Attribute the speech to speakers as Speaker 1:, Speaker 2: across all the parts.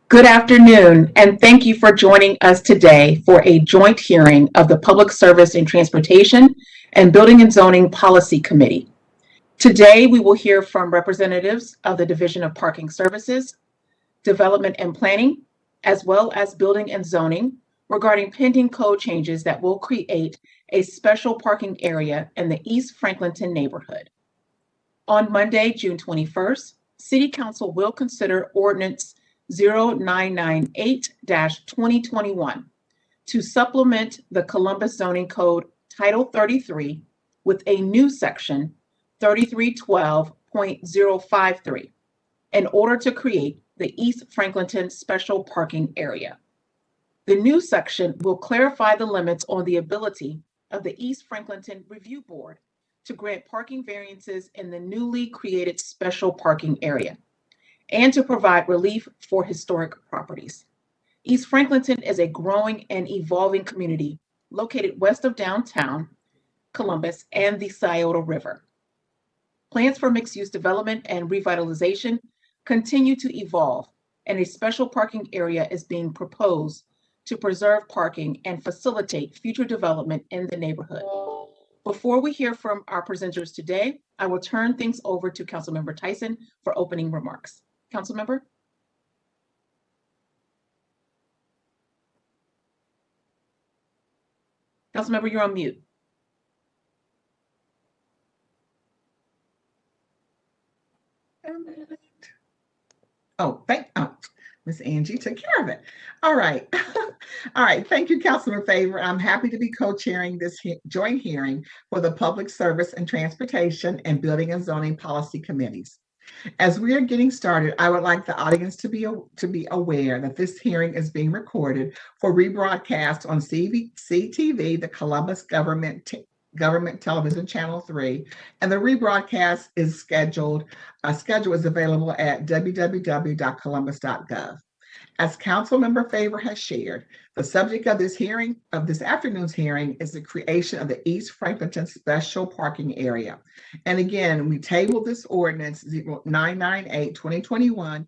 Speaker 1: Good afternoon, and thank you for joining us today for a joint hearing of the Public Service and Transportation and Building and Zoning Policy Committee. Today, we will hear from representatives of the Division of Parking Services, Development and Planning, as well as Building and Zoning regarding pending code changes that will create a special parking area in the East Franklinton neighborhood. On Monday, June 21st, City Council will consider Ordinance 0998-2021 to supplement the Columbus Zoning Code Title 33 with a new section 3312.053 in order to create the East Franklinton Special Parking Area. The new section will clarify the limits on the ability of the East Franklinton Review Board to grant parking variances in the newly created special parking area and to provide relief for historic properties. East Franklinton is a growing and evolving community located west of downtown Columbus and the Scioto River. Plans for mixed-use development and revitalization continue to evolve, and a special parking area is being proposed to preserve parking and facilitate future development in the neighborhood. Before we hear from our presenters today, I will turn things over to Councilmember Tyson for opening remarks. Councilmember? Councilmember, you're on mute.
Speaker 2: Miss Angie took care of it. All right. All right. Thank you, Councilman Favor. I'm happy to be co-chairing this joint hearing for the Public Service and Transportation and Building and Zoning Policy Committees. As we are getting started, I would like the audience to be aware that this hearing is being recorded for rebroadcast on CTV, the Columbus Government Television Channel 3, and the rebroadcast is schedule is available at www.columbus.gov. As Councilmember Favor has shared, the subject of this afternoon's hearing is the creation of the East Franklinton Special Parking Area. And again, we tabled this ordinance 998-2021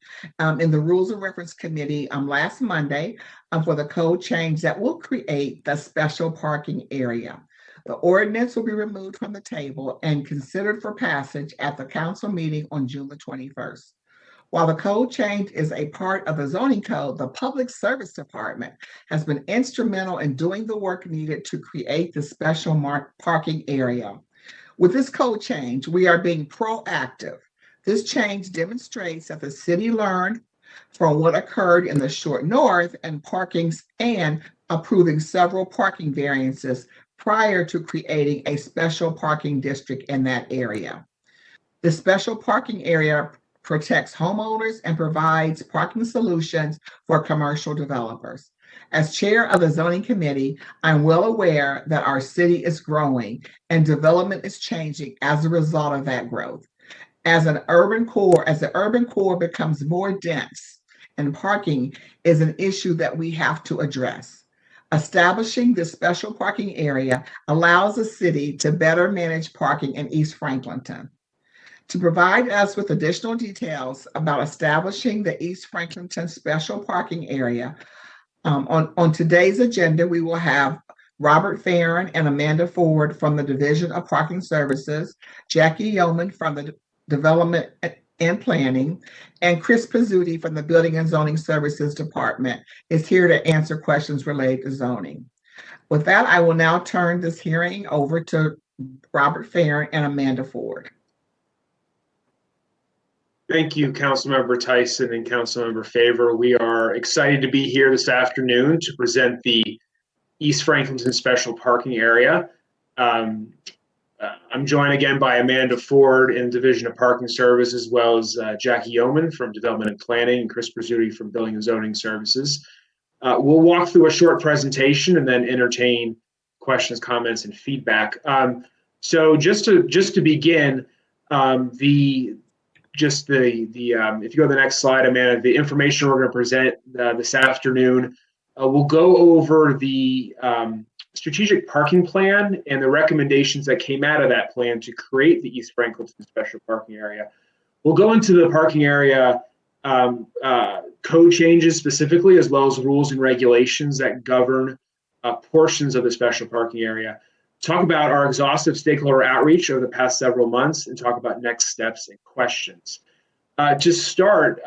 Speaker 2: in the Rules of Reference Committee last Monday for the code change that will create the special parking area. The ordinance will be removed from the table and considered for passage at the council meeting on June the 21st. While the code change is a part of the zoning code, the Public Service Department has been instrumental in doing the work needed to create the special parking area. With this code change, we are being proactive. This change demonstrates that the city learned from what occurred in the short north and approving several parking variances prior to creating a special parking district in that area. The special parking area protects homeowners and provides parking solutions for commercial developers. As chair of the zoning committee, I'm well aware that our city is growing and development is changing as a result of that growth. As the urban core becomes more dense, and parking is an issue that we have to address. Establishing this special parking area allows the city to better manage parking in East Franklinton. To provide us with additional details about establishing the East Franklinton Special Parking Area, on today's agenda, we will have Robert Farron and Amanda Ford from the Division of Parking Services, Jackie Yeoman from the Development and Planning, and Chris Pizzuti from the Building and Zoning Services Department is here to answer questions related to zoning. With that, I will now turn this hearing over to Robert Farron and Amanda Ford.
Speaker 3: Thank you, Councilmember Tyson and Councilmember Favor. We are excited to be here this afternoon to present the East Franklinton Special Parking Area. I'm joined again by Amanda Ford in Division of Parking Service, as well as Jackie Yeoman from Development and Planning and Chris Pizzuti from Building and Zoning Services. We'll walk through a short presentation and then entertain questions, comments, and feedback. So just to begin, if you go to the next slide, Amanda, the information we're going to present this afternoon, we'll go over the strategic parking plan and the recommendations that came out of that plan to create the East Franklinton Special Parking Area. We'll go into the parking area code changes specifically, as well as rules and regulations that govern portions of the special parking area. Talk about our exhaustive stakeholder outreach over the past several months, and talk about next steps and questions. To start,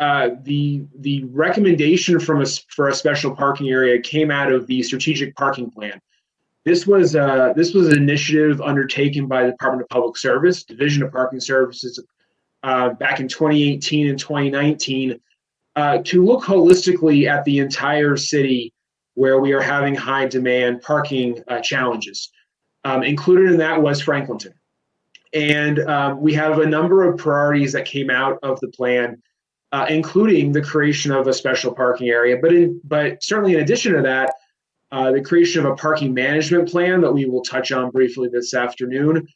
Speaker 3: the recommendation for a special parking area came out of the strategic parking plan. This was an initiative undertaken by the Department of Public Service, Division of Parking Services, back in 2018 and 2019, to look holistically at the entire city where we are having high demand parking challenges. Included in that was Franklinton. And we have a number of priorities that came out of the plan, including the creation of a special parking area, but certainly in addition to that, the creation of a parking management plan that we will touch on briefly this afternoon,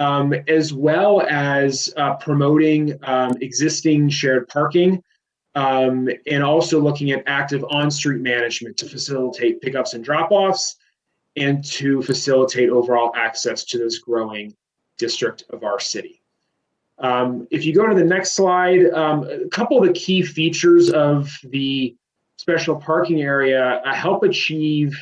Speaker 3: as well as promoting existing shared parking, and also looking at active on-street management to facilitate pickups and drop-offs and to facilitate overall access to this growing district of our city. If you go to the next slide, a couple of the key features of the special parking area help achieve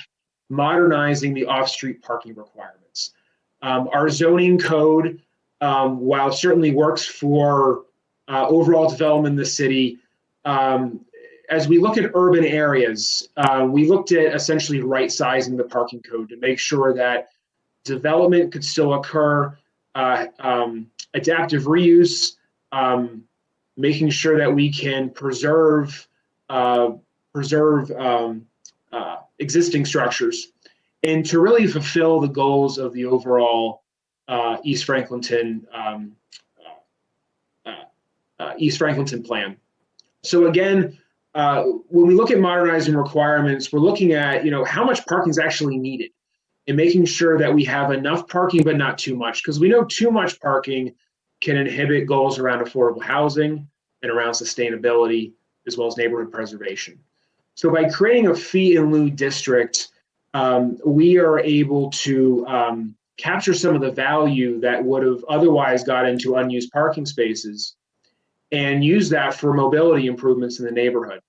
Speaker 3: modernizing the off-street parking requirements. Our zoning code, while it certainly works for overall development in the city, as we look at urban areas, we looked at essentially right-sizing the parking code to make sure that development could still occur, adaptive reuse, making sure that we can preserve existing structures, and to really fulfill the goals of the overall East Franklinton plan. So again, when we look at modernizing requirements, we're looking at how much parking is actually needed, and making sure that we have enough parking but not too much, because we know too much parking can inhibit goals around affordable housing and around sustainability, as well as neighborhood preservation. So by creating a fee in lieu district, we are able to capture some of the value that would have otherwise got into unused parking spaces and use that for mobility improvements in the neighborhood,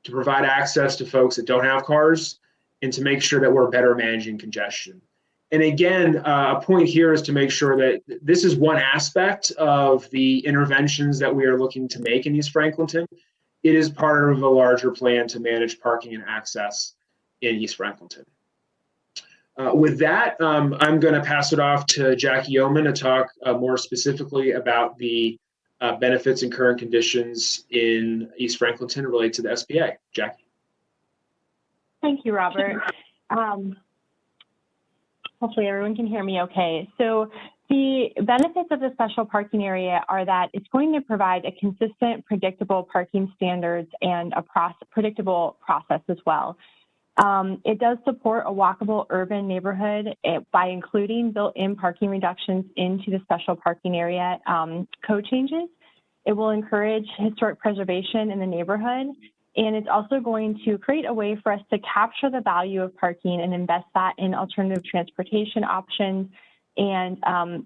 Speaker 3: to provide access to folks that don't have cars, and to make sure that we're better managing congestion. And again, a point here is to make sure that this is one aspect of the interventions that we are looking to make in East Franklinton. It is part of a larger plan to manage parking and access in East Franklinton. With that, I'm going to pass it off to Jackie Yeoman to talk more specifically about the benefits and current conditions in East Franklinton related to the SPA. Jackie.
Speaker 4: Thank you, Robert. Hopefully everyone can hear me okay. So the benefits of the special parking area are that it's going to provide a consistent, predictable parking standards and a predictable process as well. It does support a walkable urban neighborhood by including built-in parking reductions into the special parking area code changes. It will encourage historic preservation in the neighborhood, and it's also going to create a way for us to capture the value of parking and invest that in alternative transportation options and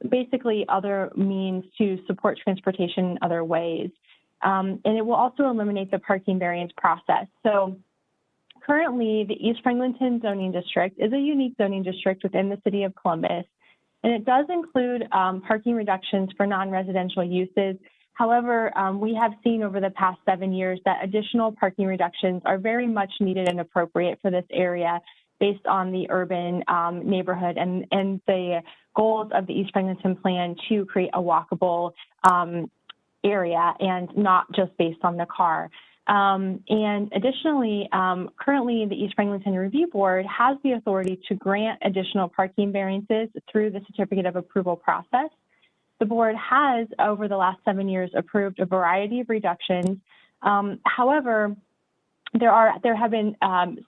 Speaker 4: basically other means to support transportation in other ways. And it will also eliminate the parking variance process. So currently, the East Franklinton zoning district is a unique zoning district within the city of Columbus, and it does include parking reductions for non-residential uses. However, we have seen over the past 7 years that additional parking reductions are very much needed and appropriate for this area based on the urban neighborhood and the goals of the East Franklinton plan to create a walkable area and not just based on the car. And additionally, currently the East Franklinton Review Board has the authority to grant additional parking variances through the certificate of approval process. The board has, over the last 7 years, approved a variety of reductions. However, there have been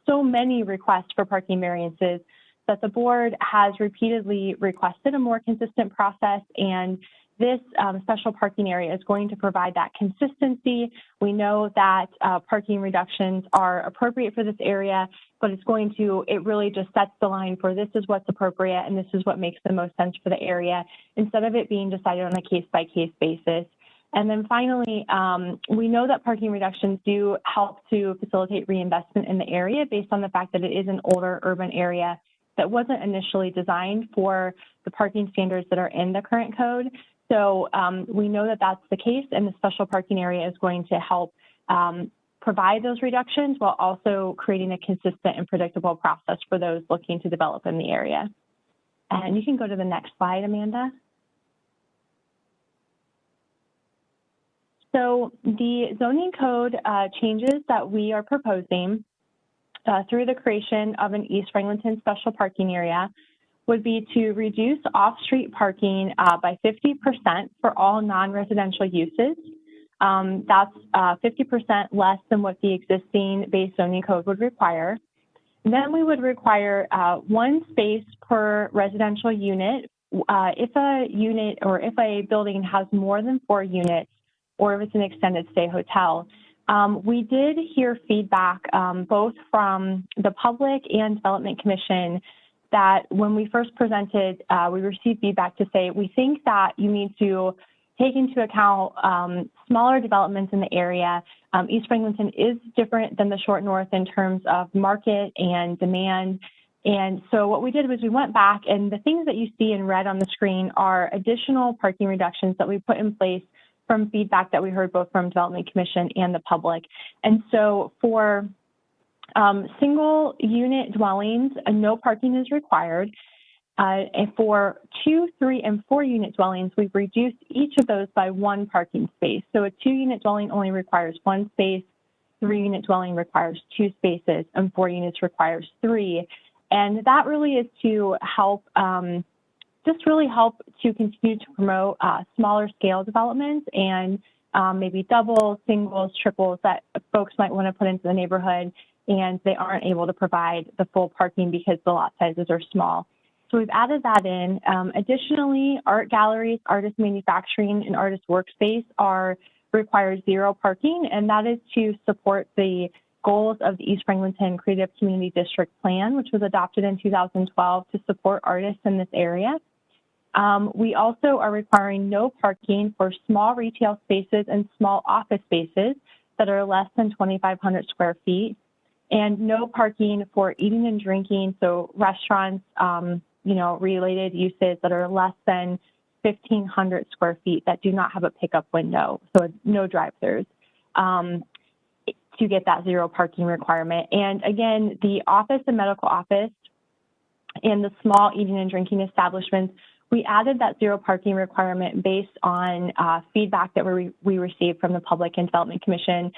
Speaker 4: so many requests for parking variances that the board has repeatedly requested a more consistent process, and this special parking area is going to provide that consistency. We know that parking reductions are appropriate for this area, but it really just sets the line for this is what's appropriate and this is what makes the most sense for the area, instead of it being decided on a case-by-case basis. And then finally, we know that parking reductions do help to facilitate reinvestment in the area based on the fact that it is an older urban area that wasn't initially designed for the parking standards that are in the current code. So we know that that's the case, and the special parking area is going to help provide those reductions while also creating a consistent and predictable process for those looking to develop in the area. And you can go to the next slide, Amanda. So the zoning code changes that we are proposing through the creation of an East Franklinton special parking area would be to reduce off-street parking by 50% for all non-residential uses. That's 50% less than what the existing base zoning code would require. Then we would require one space per residential unit. If a unit or if a building has more than 4 units, or if it's an extended stay hotel. We did hear feedback both from the public and Development Commission that when we first presented, we received feedback to say, we think that you need to take into account smaller developments in the area. East Franklinton is different than the Short North in terms of market and demand. And so what we did was we went back, and the things that you see in red on the screen are additional parking reductions that we put in place from feedback that we heard both from Development Commission and the public. And so for single unit dwellings, no parking is required. And for 2, 3, and 4 unit dwellings, we've reduced each of those by 1 parking space. So a 2 unit dwelling only requires 1 space, 3 unit dwelling requires 2 spaces, and 4 units requires 3. And that really is to help just really help to continue to promote smaller scale developments and maybe doubles, singles, triples that folks might want to put into the neighborhood, and they aren't able to provide the full parking because the lot sizes are small. So we've added that in. Additionally, art galleries, artist manufacturing, and artist workspace require 0 parking, and that is to support the goals of the East Franklinton Creative Community District Plan, which was adopted in 2012 to support artists in this area. We also are requiring no parking for small retail spaces and small office spaces that are less than 2,500 square feet, and no parking for eating and drinking, so restaurants, related uses that are less than 1,500 square feet that do not have a pickup window, so no drive-throughs, to get that 0 parking requirement. And again, the office and medical office and the small eating and drinking establishments, we added that 0 parking requirement based on feedback that we received from the Public and Development Commission,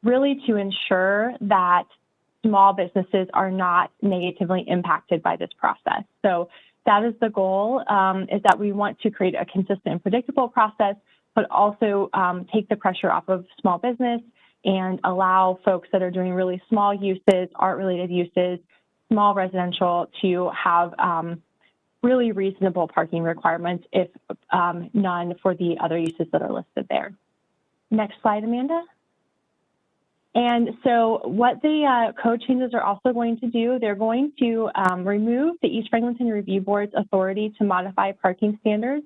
Speaker 4: really to ensure that small businesses are not negatively impacted by this process. So that is the goal, is that we want to create a consistent and predictable process, but also take the pressure off of small business and allow folks that are doing really small uses, art-related uses, small residential, to have really reasonable parking requirements, if none for the other uses that are listed there. Next slide, Amanda. And so what the code changes are also going to do, they're going to remove the East Franklinton Review Board's authority to modify parking standards.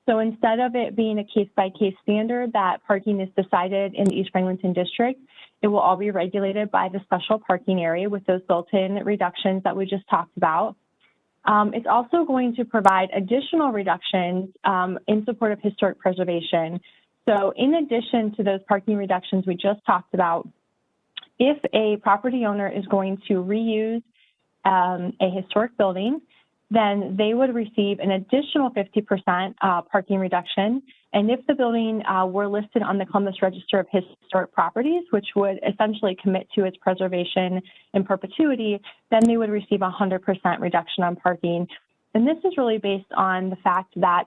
Speaker 4: So instead of it being a case-by-case standard that parking is decided in the East Franklinton district, it will all be regulated by the special parking area with those built-in reductions that we just talked about. It's also going to provide additional reductions in support of historic preservation. So in addition to those parking reductions we just talked about, if a property owner is going to reuse a historic building, then they would receive an additional 50% parking reduction. And if the building were listed on the Columbus Register of Historic Properties, which would essentially commit to its preservation in perpetuity, then they would receive a 100% reduction on parking. And this is really based on the fact that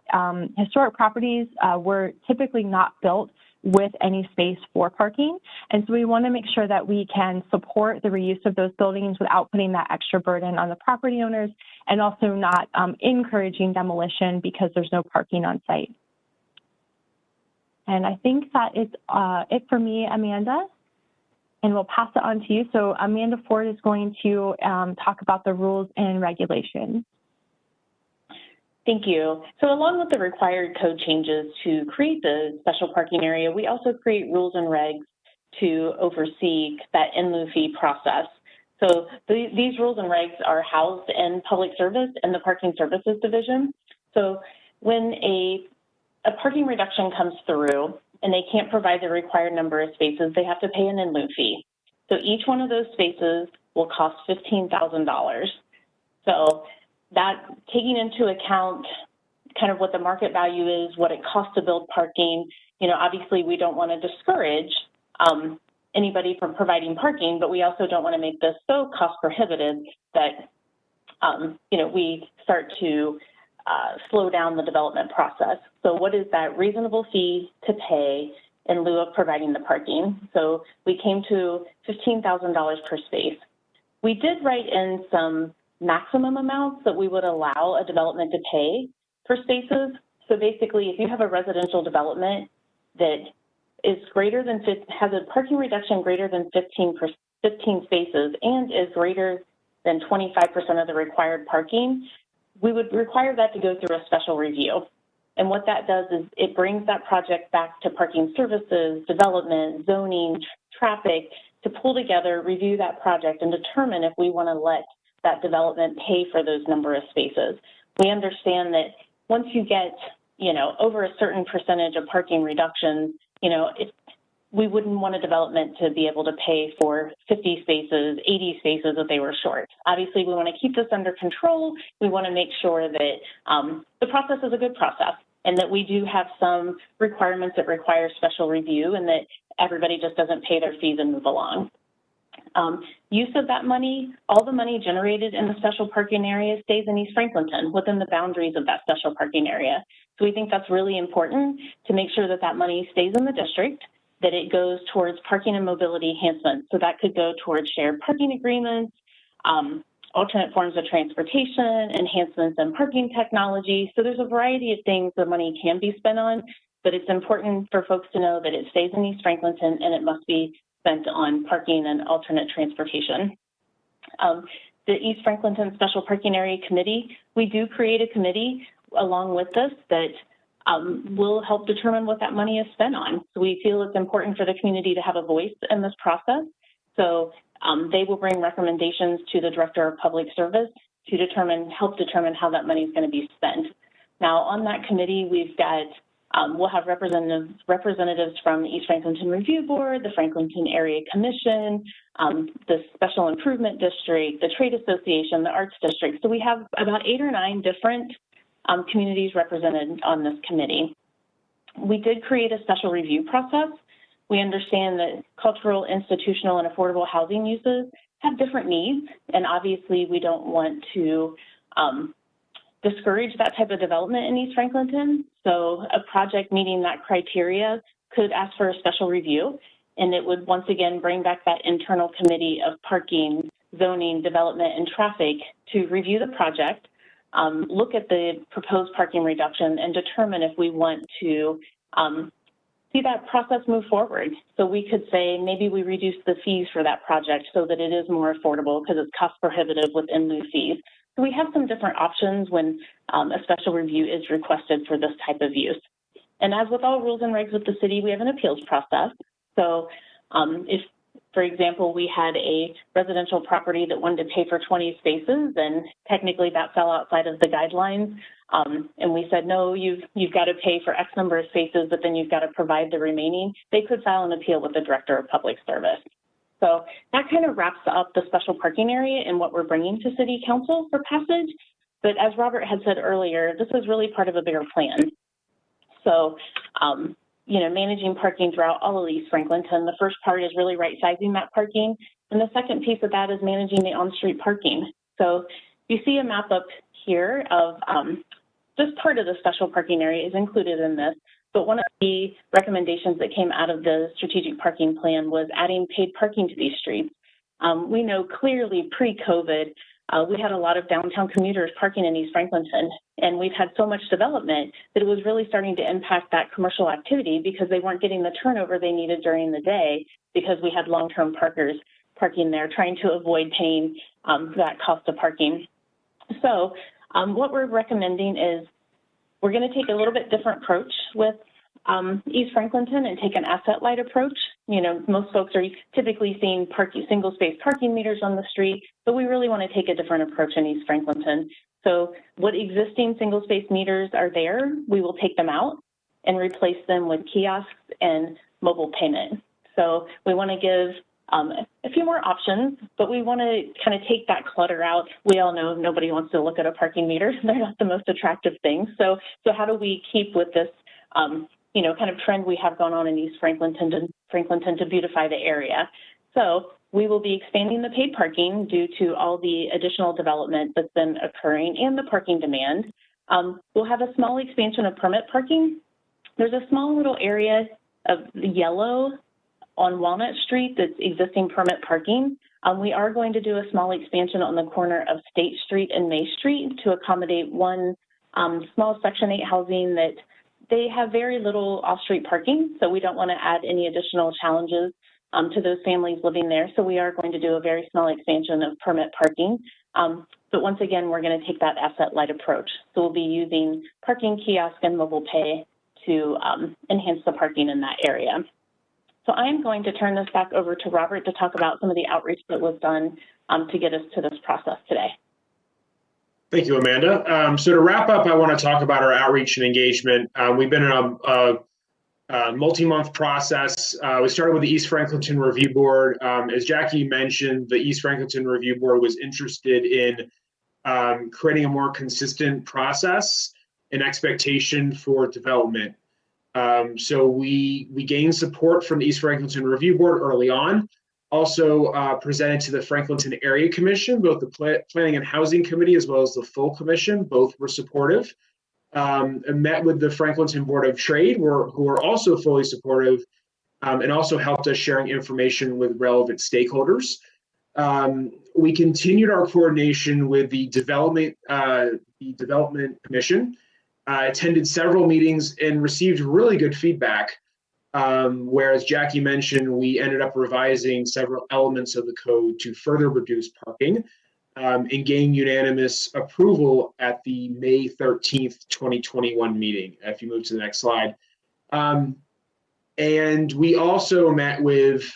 Speaker 4: historic properties were typically not built with any space for parking. And so we want to make sure that we can support the reuse of those buildings without putting that extra burden on the property owners, and also not encouraging demolition because there's no parking on site. And I think that is it for me, Amanda, and we'll pass it on to you. So Amanda Ford is going to talk about the rules and regulations.
Speaker 5: Thank you. So along with the required code changes to create the special parking area, we also create rules and regs to oversee that in lieu fee process. So these rules and regs are housed in public service and the parking services division. So when a parking reduction comes through and they can't provide the required number of spaces, they have to pay an in lieu fee. So each one of those spaces will cost $15,000. So that, taking into account kind of what the market value is, what it costs to build parking, obviously we don't want to discourage anybody from providing parking, but we also don't want to make this so cost prohibitive that, we start to slow down the development process. So what is that reasonable fee to pay in lieu of providing the parking? So we came to $15,000 per space. We did write in some maximum amounts that we would allow a development to pay for spaces. So basically, if you have a residential development that is greater than, has a parking reduction greater than 15 spaces and is greater than 25% of the required parking, we would require that to go through a special review. And what that does is it brings that project back to parking services, development, zoning, traffic, to pull together, review that project, and determine if we want to let that development pay for those number of spaces. We understand that once you get, over a certain percentage of parking reductions, we wouldn't want a development to be able to pay for 50 spaces, 80 spaces if they were short. Obviously, we want to keep this under control. We want to make sure that the process is a good process and that we do have some requirements that require special review and that everybody just doesn't pay their fees and move along. Use of that money, all the money generated in the special parking area stays in East Franklinton within the boundaries of that special parking area. So we think that's really important to make sure that that money stays in the district, that it goes towards parking and mobility enhancements. So that could go towards shared parking agreements, alternate forms of transportation, enhancements in parking technology. So there's a variety of things the money can be spent on, but it's important for folks to know that it stays in East Franklinton and it must be spent on parking and alternate transportation. The East Franklinton Special Parking Area Committee, we do create a committee along with this that will help determine what that money is spent on. So we feel it's important for the community to have a voice in this process. So they will bring recommendations to the Director of Public Service to help determine how that money is going to be spent. Now on that committee, we've got we'll have representatives from the East Franklinton Review Board, the Franklinton Area Commission, the Special Improvement District, the Trade Association, the Arts District. So we have about 8 or 9 different communities represented on this committee. We did create a special review process. We understand that cultural, institutional, and affordable housing uses have different needs, and obviously we don't want to discourage that type of development in East Franklinton. So a project meeting that criteria could ask for a special review, and it would once again bring back that internal committee of parking, zoning, development, and traffic to review the project, look at the proposed parking reduction, and determine if we want to see that process move forward. So we could say maybe we reduce the fees for that project so that it is more affordable because it's cost prohibitive with in lieu fees. So we have some different options when a special review is requested for this type of use. And as with all rules and regs with the city, we have an appeals process. So if, for example, we had a residential property that wanted to pay for 20 spaces, then technically that fell outside of the guidelines. And we said, no, you've got to pay for X number of spaces, but then you've got to provide the remaining. They could file an appeal with the Director of Public Service. So that kind of wraps up the special parking area and what we're bringing to City Council for passage. But as Robert had said earlier, this is really part of a bigger plan. So, managing parking throughout all of East Franklinton, the first part is really right-sizing that parking. And the second piece of that is managing the on-street parking. So you see a map up here of just part of the special parking area is included in this. But one of the recommendations that came out of the strategic parking plan was adding paid parking to these streets. We know clearly pre-COVID, we had a lot of downtown commuters parking in East Franklinton, and we've had so much development that it was really starting to impact that commercial activity because they weren't getting the turnover they needed during the day because we had long-term parkers parking there trying to avoid paying that cost of parking. So what we're recommending is we're going to take a little bit different approach with East Franklinton and take an asset-light approach. You know, most folks are typically seeing single-space parking meters on the street, but we really want to take a different approach in East Franklinton. So what existing single-space meters are there, we will take them out and replace them with kiosks and mobile payment. So we want to give a few more options, but we want to kind of take that clutter out. We all know nobody wants to look at a parking meter. They're not the most attractive things. So how do we keep with this you know, kind of trend we have going on in East Franklinton to beautify the area? So we will be expanding the paid parking due to all the additional development that's been occurring and the parking demand. We'll have a small expansion of permit parking. There's a small little area of the yellow on Walnut Street that's existing permit parking. We are going to do a small expansion on the corner of State Street and May Street to accommodate one small Section 8 housing that they have very little off-street parking, so we don't want to add any additional challenges to those families living there. So we are going to do a very small expansion of permit parking. But once again, we're going to take that asset-light approach. So we'll be using parking kiosk and mobile pay to enhance the parking in that area. So I'm going to turn this back over to Robert to talk about some of the outreach that was done to get us to this process today.
Speaker 3: Thank you, Amanda. So to wrap up, I want to talk about our outreach and engagement. We've been in a multi-month process. We started with the East Franklinton Review Board. As Jackie mentioned, the East Franklinton Review Board was interested in creating a more consistent process and expectation for development. So we gained support from the East Franklinton Review Board early on. Also presented to the Franklinton Area Commission, both the Planning and Housing Committee as well as the full commission, both were supportive. And met with the Franklinton Board of Trade, who are also fully supportive, and also helped us sharing information with relevant stakeholders. We continued our coordination with the Development Commission, attended several meetings and received really good feedback. Whereas Jackie mentioned, we ended up revising several elements of the code to further reduce parking and gain unanimous approval at the May 13th, 2021 meeting. If you move to the next slide. And we also met with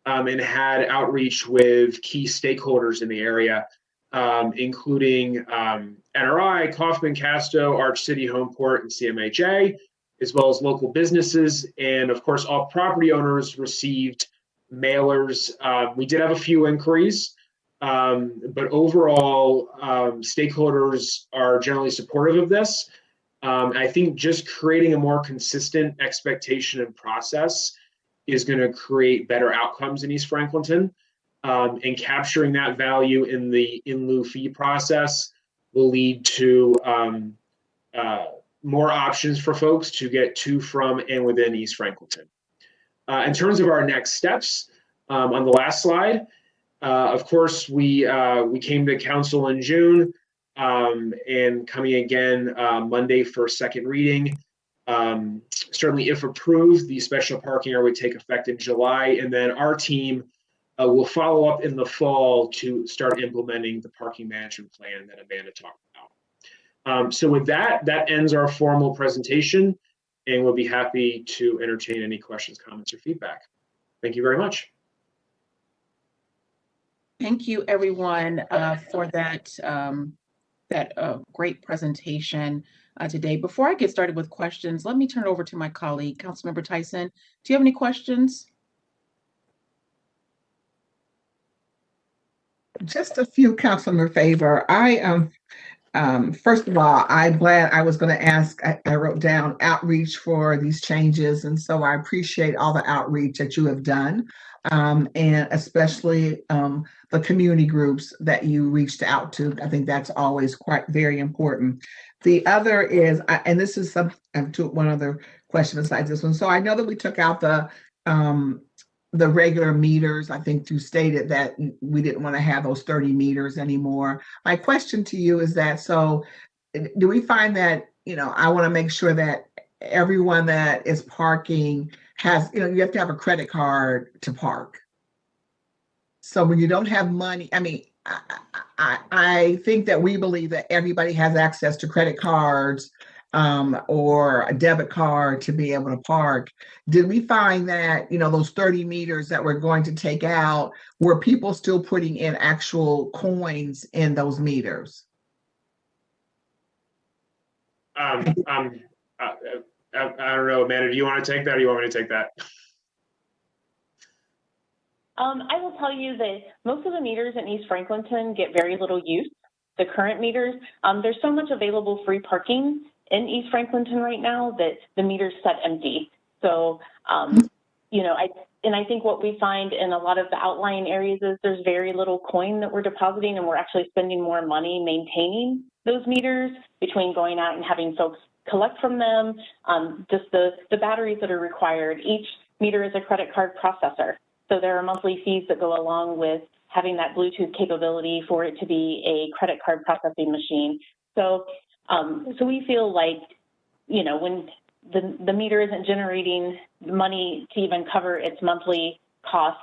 Speaker 3: and had outreach with key stakeholders in the area, including NRI, Kaufman, Casto, Arch City, Homeport, and CMHA, as well as local businesses. And of course, all property owners received mailers. We did have a few inquiries, but overall, stakeholders are generally supportive of this. I think just creating a more consistent expectation and process is going to create better outcomes in East Franklinton. And capturing that value in the in lieu fee process will lead to more options for folks to get to, from, and within East Franklinton. In terms of our next steps, on the last slide, of course, we came to council in June, and coming again Monday for second reading. Certainly, if approved, the special parking area would take effect in July, and then our team will follow up in the fall to start implementing the parking management plan that Amanda talked about. So with that ends our formal presentation, and we'll be happy to entertain any questions, comments, or feedback. Thank you very much.
Speaker 1: Thank you, everyone, for that great presentation today. Before I get started with questions, let me turn it over to my colleague, Councilmember Tyson. Do you have any questions?
Speaker 2: Just a few, Councilmember Favor. First of all, I'm glad. I was going to ask, I wrote down outreach for these changes, and so I appreciate all the outreach that you have done, and especially the community groups that you reached out to. I think that's always very important. The other is, and this is one other question besides this one. So I know that we took out the regular meters. I think you stated that we didn't want to have those 30 meters anymore. My question to you is that, so do we find that, I want to make sure that everyone that is parking has, you have to have a credit card to park. So when you don't have money, I think that we believe that everybody has access to credit cards or a debit card to be able to park. Did we find that, those 30 meters that we're going to take out, were people still putting in actual coins in those meters?
Speaker 3: I don't know, Amanda, do you want to take that or you want me to take that?
Speaker 5: I will tell you that most of the meters in East Franklinton get very little use. The current meters, there's so much available free parking in East Franklinton right now that the meters set empty. So, I think what we find in a lot of the outlying areas is there's very little coin that we're depositing, and we're actually spending more money maintaining those meters between going out and having folks collect from them, just the batteries that are required. Each meter is a credit card processor. So there are monthly fees that go along with having that Bluetooth capability for it to be a credit card processing machine. So, so we feel like, when the meter isn't generating money to even cover its monthly costs,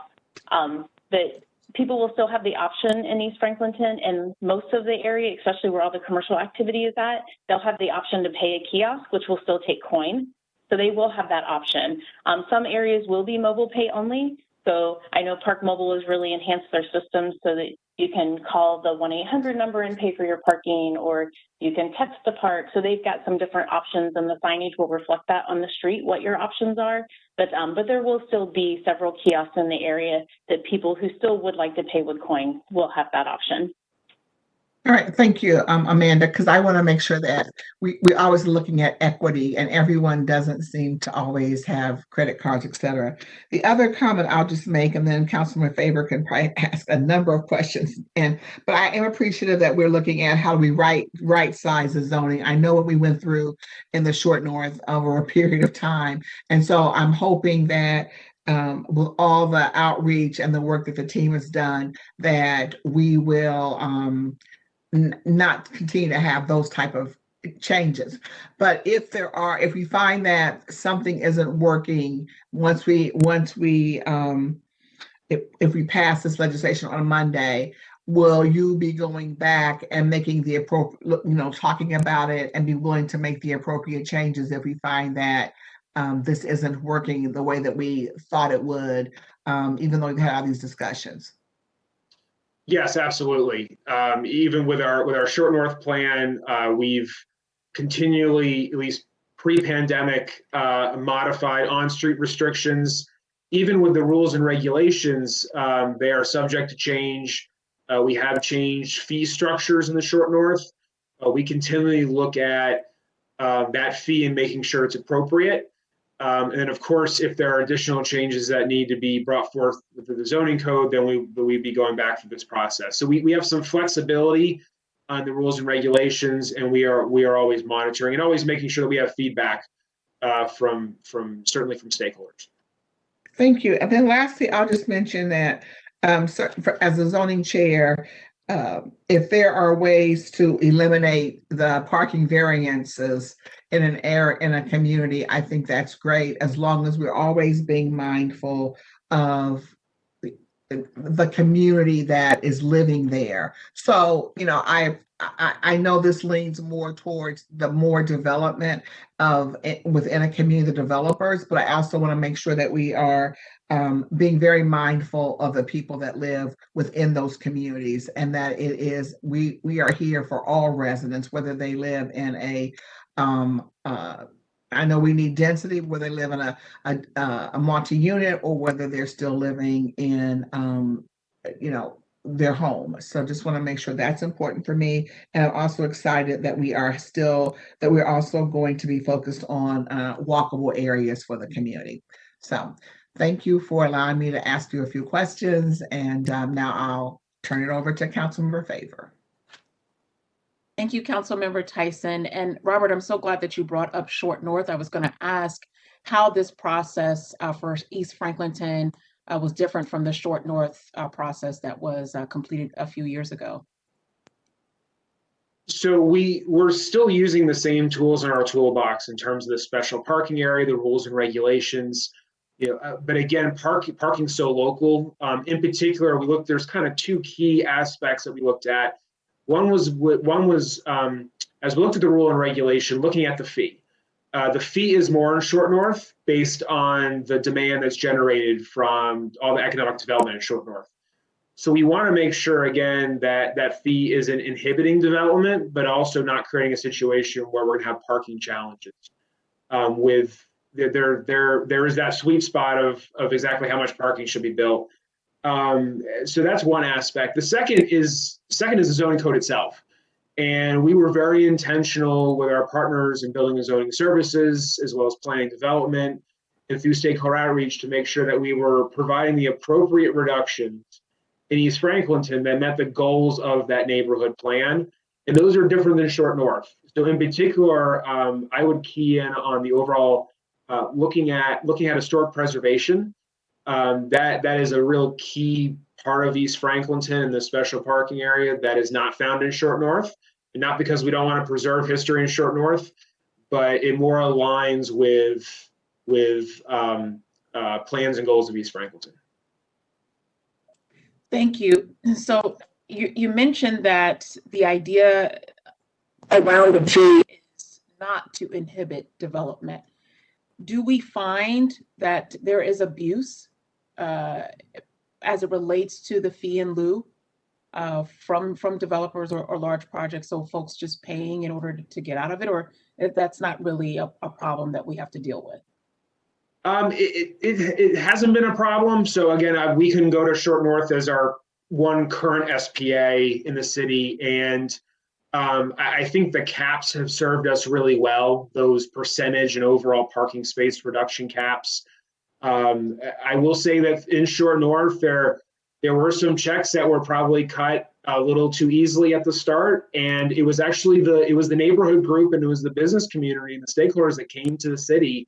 Speaker 5: that people will still have the option in East Franklinton and most of the area, especially where all the commercial activity is at, they'll have the option to pay a kiosk, which will still take coin. So they will have that option. Some areas will be mobile pay only. So I know Park Mobile has really enhanced their systems so that you can call the 1-800 number and pay for your parking, or you can text the park. So they've got some different options, and the signage will reflect that on the street, what your options are. But there will still be several kiosks in the area that people who still would like to pay with coin will have that option.
Speaker 2: All right, thank you, Amanda, because I want to make sure that we're always looking at equity, and everyone doesn't seem to always have credit cards, et cetera. The other comment I'll just make, and then Councilman Favor can probably ask a number of questions, but I am appreciative that we're looking at how do we right size the zoning. I know what we went through in the short north over a period of time, and so I'm hoping that with all the outreach and the work that the team has done, that we will not continue to have those type of changes. But if we find that something isn't working, if we pass this legislation on Monday, will you be going back and making the appropriate, talking about it and be willing to make the appropriate changes if we find that this isn't working the way that we thought it would, even though we've had all these discussions?
Speaker 3: Yes, absolutely. Even with our Short North plan, we've continually, at least pre-pandemic, modified on-street restrictions. Even with the rules and regulations, they are subject to change. We have changed fee structures in the Short North. We continually look at that fee and making sure it's appropriate. And then, of course, if there are additional changes that need to be brought forth through the zoning code, then we'd be going back through this process. So we have some flexibility on the rules and regulations, and we are always monitoring and always making sure that we have feedback from certainly from stakeholders.
Speaker 2: Thank you. And then lastly, I'll just mention that as a zoning chair, if there are ways to eliminate the parking variances in a community, I think that's great, as long as we're always being mindful of the community that is living there. So, I know this leans more towards the more development within a community of developers, but I also want to make sure that we are being very mindful of the people that live within those communities, and that we are here for all residents, whether they live in I know we need density where they live in a multi-unit, or whether they're still living in their home. So just want to make sure that's important for me. And I'm also excited that we're also going to be focused on walkable areas for the community. So thank you for allowing me to ask you a few questions. And now I'll turn it over to Councilmember Favor.
Speaker 1: Thank you, Councilmember Tyson. And Robert, I'm so glad that you brought up Short North. I was going to ask how this process for East Franklinton was different from the Short North process that was completed a few years ago.
Speaker 3: So we're still using the same tools in our toolbox in terms of the special parking area, the rules and regulations. But again, parking's so local. In particular, there's kind of two key aspects that we looked at. One was as we looked at the rule and regulation, looking at the fee. The fee is more in Short North based on the demand that's generated from all the economic development in Short North. So we want to make sure, again, that that fee isn't inhibiting development, but also not creating a situation where we're going to have parking challenges. There is that sweet spot of exactly how much parking should be built. So that's one aspect. The second is the zoning code itself. And we were very intentional with our partners in building and zoning services, as well as planning development, and through stakeholder outreach to make sure that we were providing the appropriate reductions in East Franklinton that met the goals of that neighborhood plan. And those are different than Short North. So in particular, I would key in on the overall looking at historic preservation. That is a real key part of East Franklinton and the special parking area that is not found in Short North. And not because we don't want to preserve history in Short North, but it more aligns with plans and goals of East Franklinton.
Speaker 1: Thank you. So you mentioned that the idea around the fee is not to inhibit development. Do we find that there is abuse as it relates to the fee in lieu from developers or large projects? So folks just paying in order to get out of it, or if that's not really a problem that we have to deal with?
Speaker 3: It hasn't been a problem. So again, we can go to Short North as our one current SPA in the city. And I think the caps have served us really well, those percentage and overall parking space reduction caps. I will say that in Short North, there were some checks that were probably cut a little too easily at the start. And it was actually the neighborhood group and it was the business community and the stakeholders that came to the city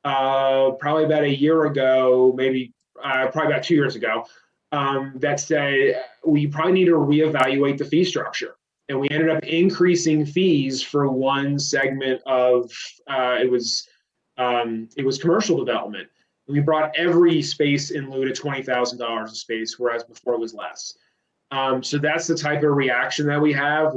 Speaker 3: probably about a year ago, maybe probably about 2 years ago, that said we probably need to reevaluate the fee structure. And we ended up increasing fees for one segment of it was commercial development. We brought every space in lieu to $20,000 a space, whereas before it was less. So that's the type of reaction that we have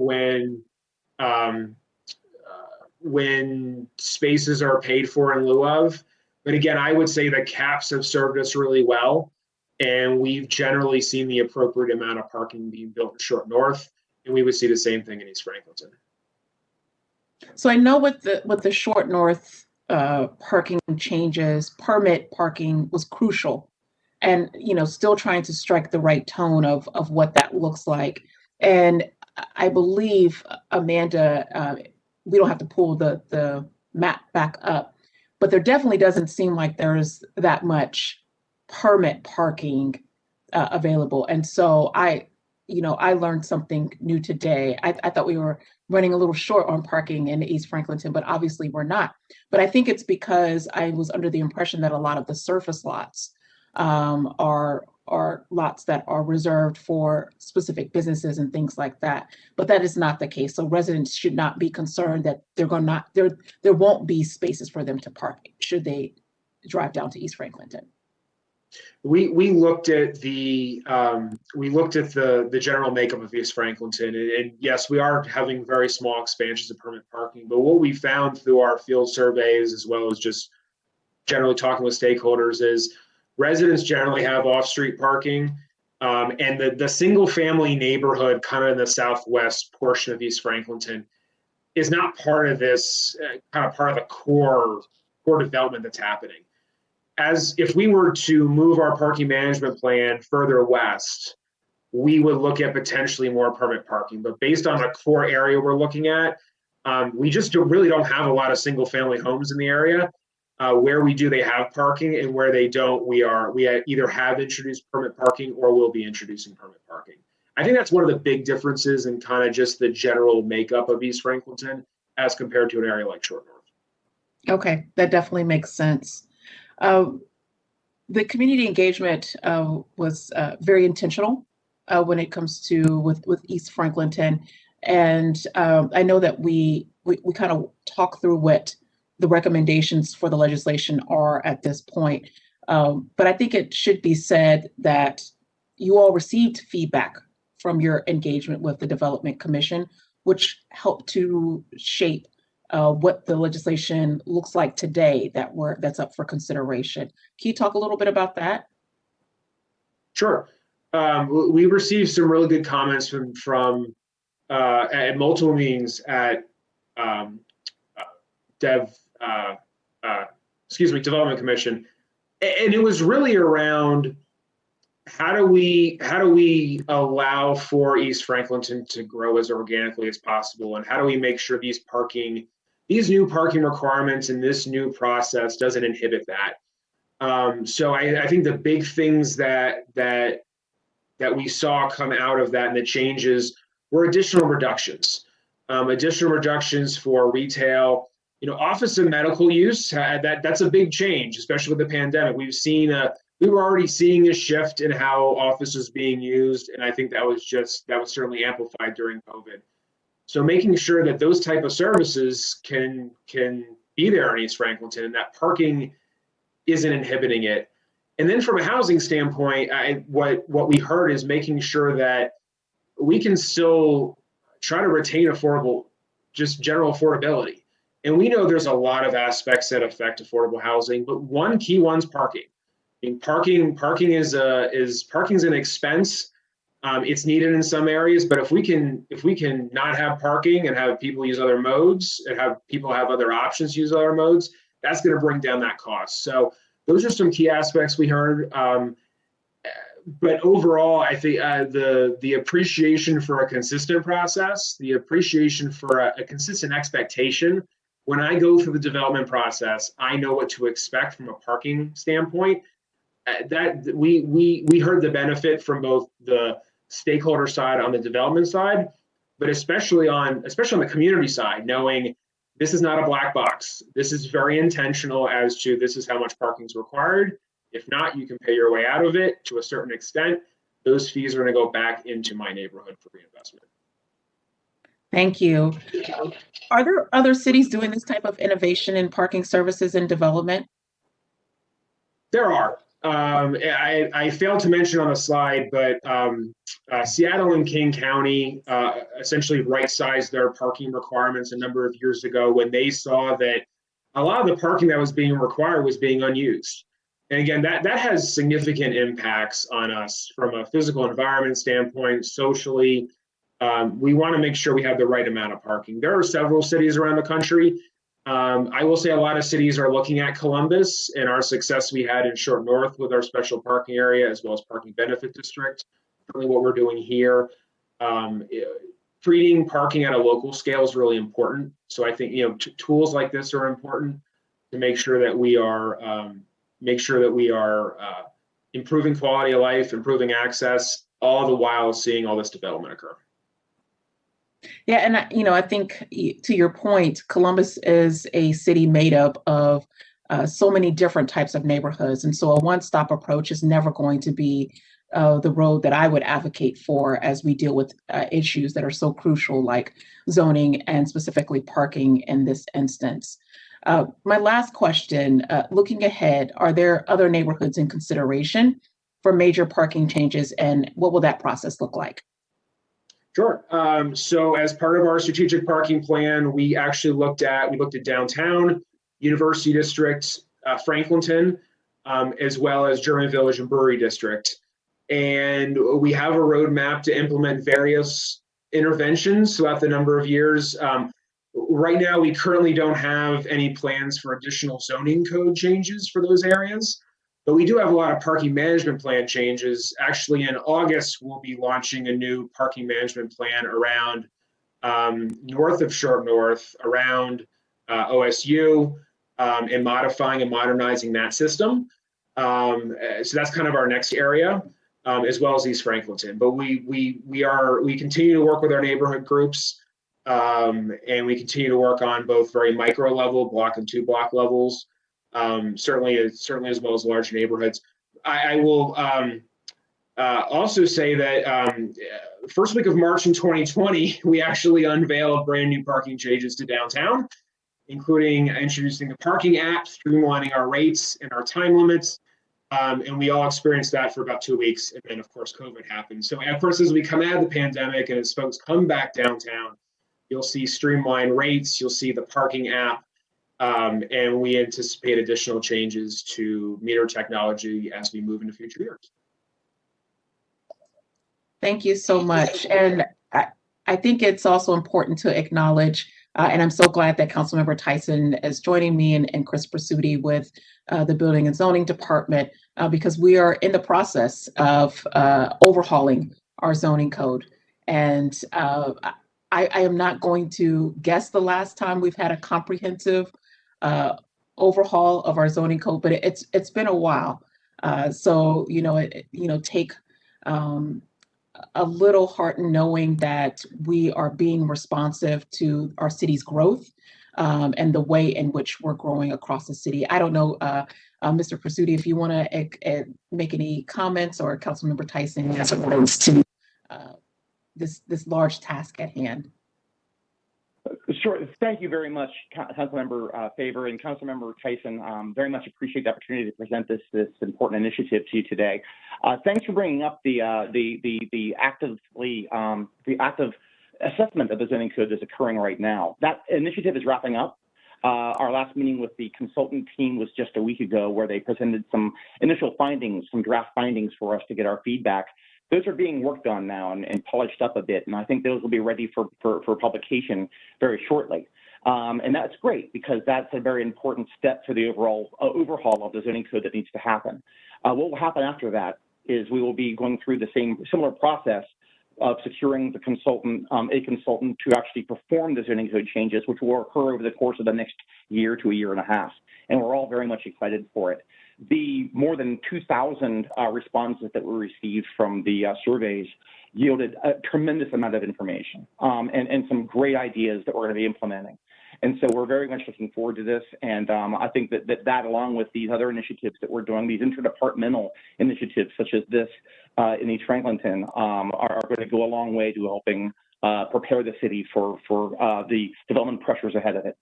Speaker 3: when spaces are paid for in lieu of. But again, I would say the caps have served us really well, and we've generally seen the appropriate amount of parking being built in Short North, and we would see the same thing in East Franklinton.
Speaker 1: So I know with the Short North parking changes, permit parking was crucial, and still trying to strike the right tone of what that looks like. And I believe, Amanda, we don't have to pull the map back up, but there definitely doesn't seem like there's that much permit parking available. And so I learned something new today. I thought we were running a little short on parking in East Franklinton, but obviously we're not. But I think it's because I was under the impression that a lot of the surface lots are lots that are reserved for specific businesses and things like that. But that is not the case. So residents should not be concerned that there won't be spaces for them to park should they drive down to East Franklinton.
Speaker 3: We looked at the general makeup of East Franklinton, and yes, we are having very small expansions of permit parking. But what we found through our field surveys, as well as just generally talking with stakeholders, is residents generally have off-street parking, and the single-family neighborhood, kind of in the southwest portion of East Franklinton, is not part of this kind of part of the core development that's happening. As if we were to move our parking management plan further west, we would look at potentially more permit parking. But based on the core area we're looking at, we just really don't have a lot of single family homes in the area. Where we do, they have parking, and where they don't, we either have introduced permit parking or will be introducing permit parking. I think that's one of the big differences in kind of just the general makeup of East Franklinton as compared to an area like Short North.
Speaker 1: Okay, that definitely makes sense. The community engagement was very intentional when it comes to with East Franklinton, and I know that we kind of talk through what the recommendations for the legislation are at this point, but I think it should be said that you all received feedback from your engagement with the Development Commission which helped to shape what the legislation looks like today that's up for consideration. Can you talk a little bit about that?
Speaker 3: Sure. We received some really good comments from at multiple meetings at Development Commission, and it was really around how do we allow for East Franklinton to grow as organically as possible, and how do we make sure these new parking requirements and this new process doesn't inhibit that. So I think the big things that we saw come out of that and the changes were additional reductions for retail, office and medical use. That's a big change, especially with the pandemic. We were already seeing a shift in how office is being used, and I think that was certainly amplified during COVID. So making sure that those type of services can be there in East Franklinton and that parking isn't inhibiting it. And then from a housing standpoint, what we heard is making sure that we can still try to retain just general affordability. And we know there's a lot of aspects that affect affordable housing, but one key one's parking. I mean, parking is an expense. It's needed in some areas, but if we can not have parking and have people use other modes and have people have other options to use other modes, that's going to bring down that cost. So those are some key aspects we heard. But overall, I think the appreciation for a consistent process, the appreciation for a consistent expectation. When I go through the development process, I know what to expect from a parking standpoint. That we heard the benefit from both the stakeholder side on the development side, but especially on the community side, knowing this is not a black box. This is very intentional as to this is how much parking is required. If not, you can pay your way out of it to a certain extent. Those fees are going to go back into my neighborhood for reinvestment.
Speaker 1: Thank you. Are there other cities doing this type of innovation in parking services and development?
Speaker 3: There are. I failed to mention on the slide, but Seattle and King County essentially right-sized their parking requirements a number of years ago when they saw that a lot of the parking that was being required was being unused. And again, that has significant impacts on us from a physical environment standpoint, socially. We want to make sure we have the right amount of parking. There are several cities around the country. I will say a lot of cities are looking at Columbus and our success we had in Short North with our special parking area, as well as parking benefit district. Certainly what we're doing here. Treating parking at a local scale is really important. So I think, tools like this are important to make sure that we are improving quality of life, improving access, all the while seeing all this development occur.
Speaker 1: Yeah, and I think to your point, Columbus is a city made up of so many different types of neighborhoods, and so a one-stop approach is never going to be the road that I would advocate for as we deal with issues that are so crucial, like zoning and specifically parking in this instance. My last question, looking ahead, are there other neighborhoods in consideration for major parking changes, and what will that process look like?
Speaker 3: Sure. So as part of our strategic parking plan, we actually looked at downtown, University District, Franklinton, as well as German Village and Brewery District. And we have a roadmap to implement various interventions throughout the number of years. Right now, we currently don't have any plans for additional zoning code changes for those areas. But we do have a lot of parking management plan changes. Actually, in August, we'll be launching a new parking management plan around north of Short North, around OSU, and modifying and modernizing that system. So that's kind of our next area, as well as East Franklinton. But we continue to work with our neighborhood groups, and we continue to work on both very micro level, block and 2 block levels. Certainly as well as large neighborhoods. I will also say that first week of March in 2020, we actually unveiled brand new parking changes to downtown, including introducing the parking app, streamlining our rates and our time limits. And we all experienced that for about 2 weeks. And then, of course, COVID happened. So, of course, as we come out of the pandemic and as folks come back downtown, You'll see streamlined rates. You'll see the parking app. And we anticipate additional changes to meter technology as we move into future years.
Speaker 1: Thank you so much. And I think it's also important to acknowledge, and I'm so glad that Councilmember Tyson is joining me and Chris Pursuti with the Building and Zoning Department, because we are in the process of overhauling our zoning code. And I am not going to guess the last time we've had a comprehensive overhaul of our zoning code, but it's been a while. So take a little heart in knowing that we are being responsive to our city's growth and the way in which we're growing across the city. I don't know, Mr. Pursuti, if you want to make any comments, or Councilmember Tyson, as it relates to this large task at hand.
Speaker 6: Sure. Thank you very much, Councilmember Favor and Councilmember Tyson. Very much appreciate the opportunity to present this important initiative to you today. Thanks for bringing up the active assessment of the zoning code that's occurring right now. That initiative is wrapping up. Our last meeting with the consultant team was just a week ago, where they presented some initial findings, some draft findings for us to get our feedback. Those are being worked on now and polished up a bit, and I think those will be ready for publication very shortly. And that's great, because that's a very important step to the overall overhaul of the zoning code that needs to happen. What will happen after that is we will be going through the similar process of securing the consultant, a consultant to actually perform the zoning code changes, which will occur over the course of the next year to a year and a half. And we're all very much excited for it. The more than 2,000 responses that were received from the surveys yielded a tremendous amount of information and some great ideas that we're going to be implementing. And so we're very much looking forward to this. And I think that along with these other initiatives that we're doing, these interdepartmental initiatives such as this in East Franklinton are going to go a long way to helping prepare the city for the development pressures ahead of it.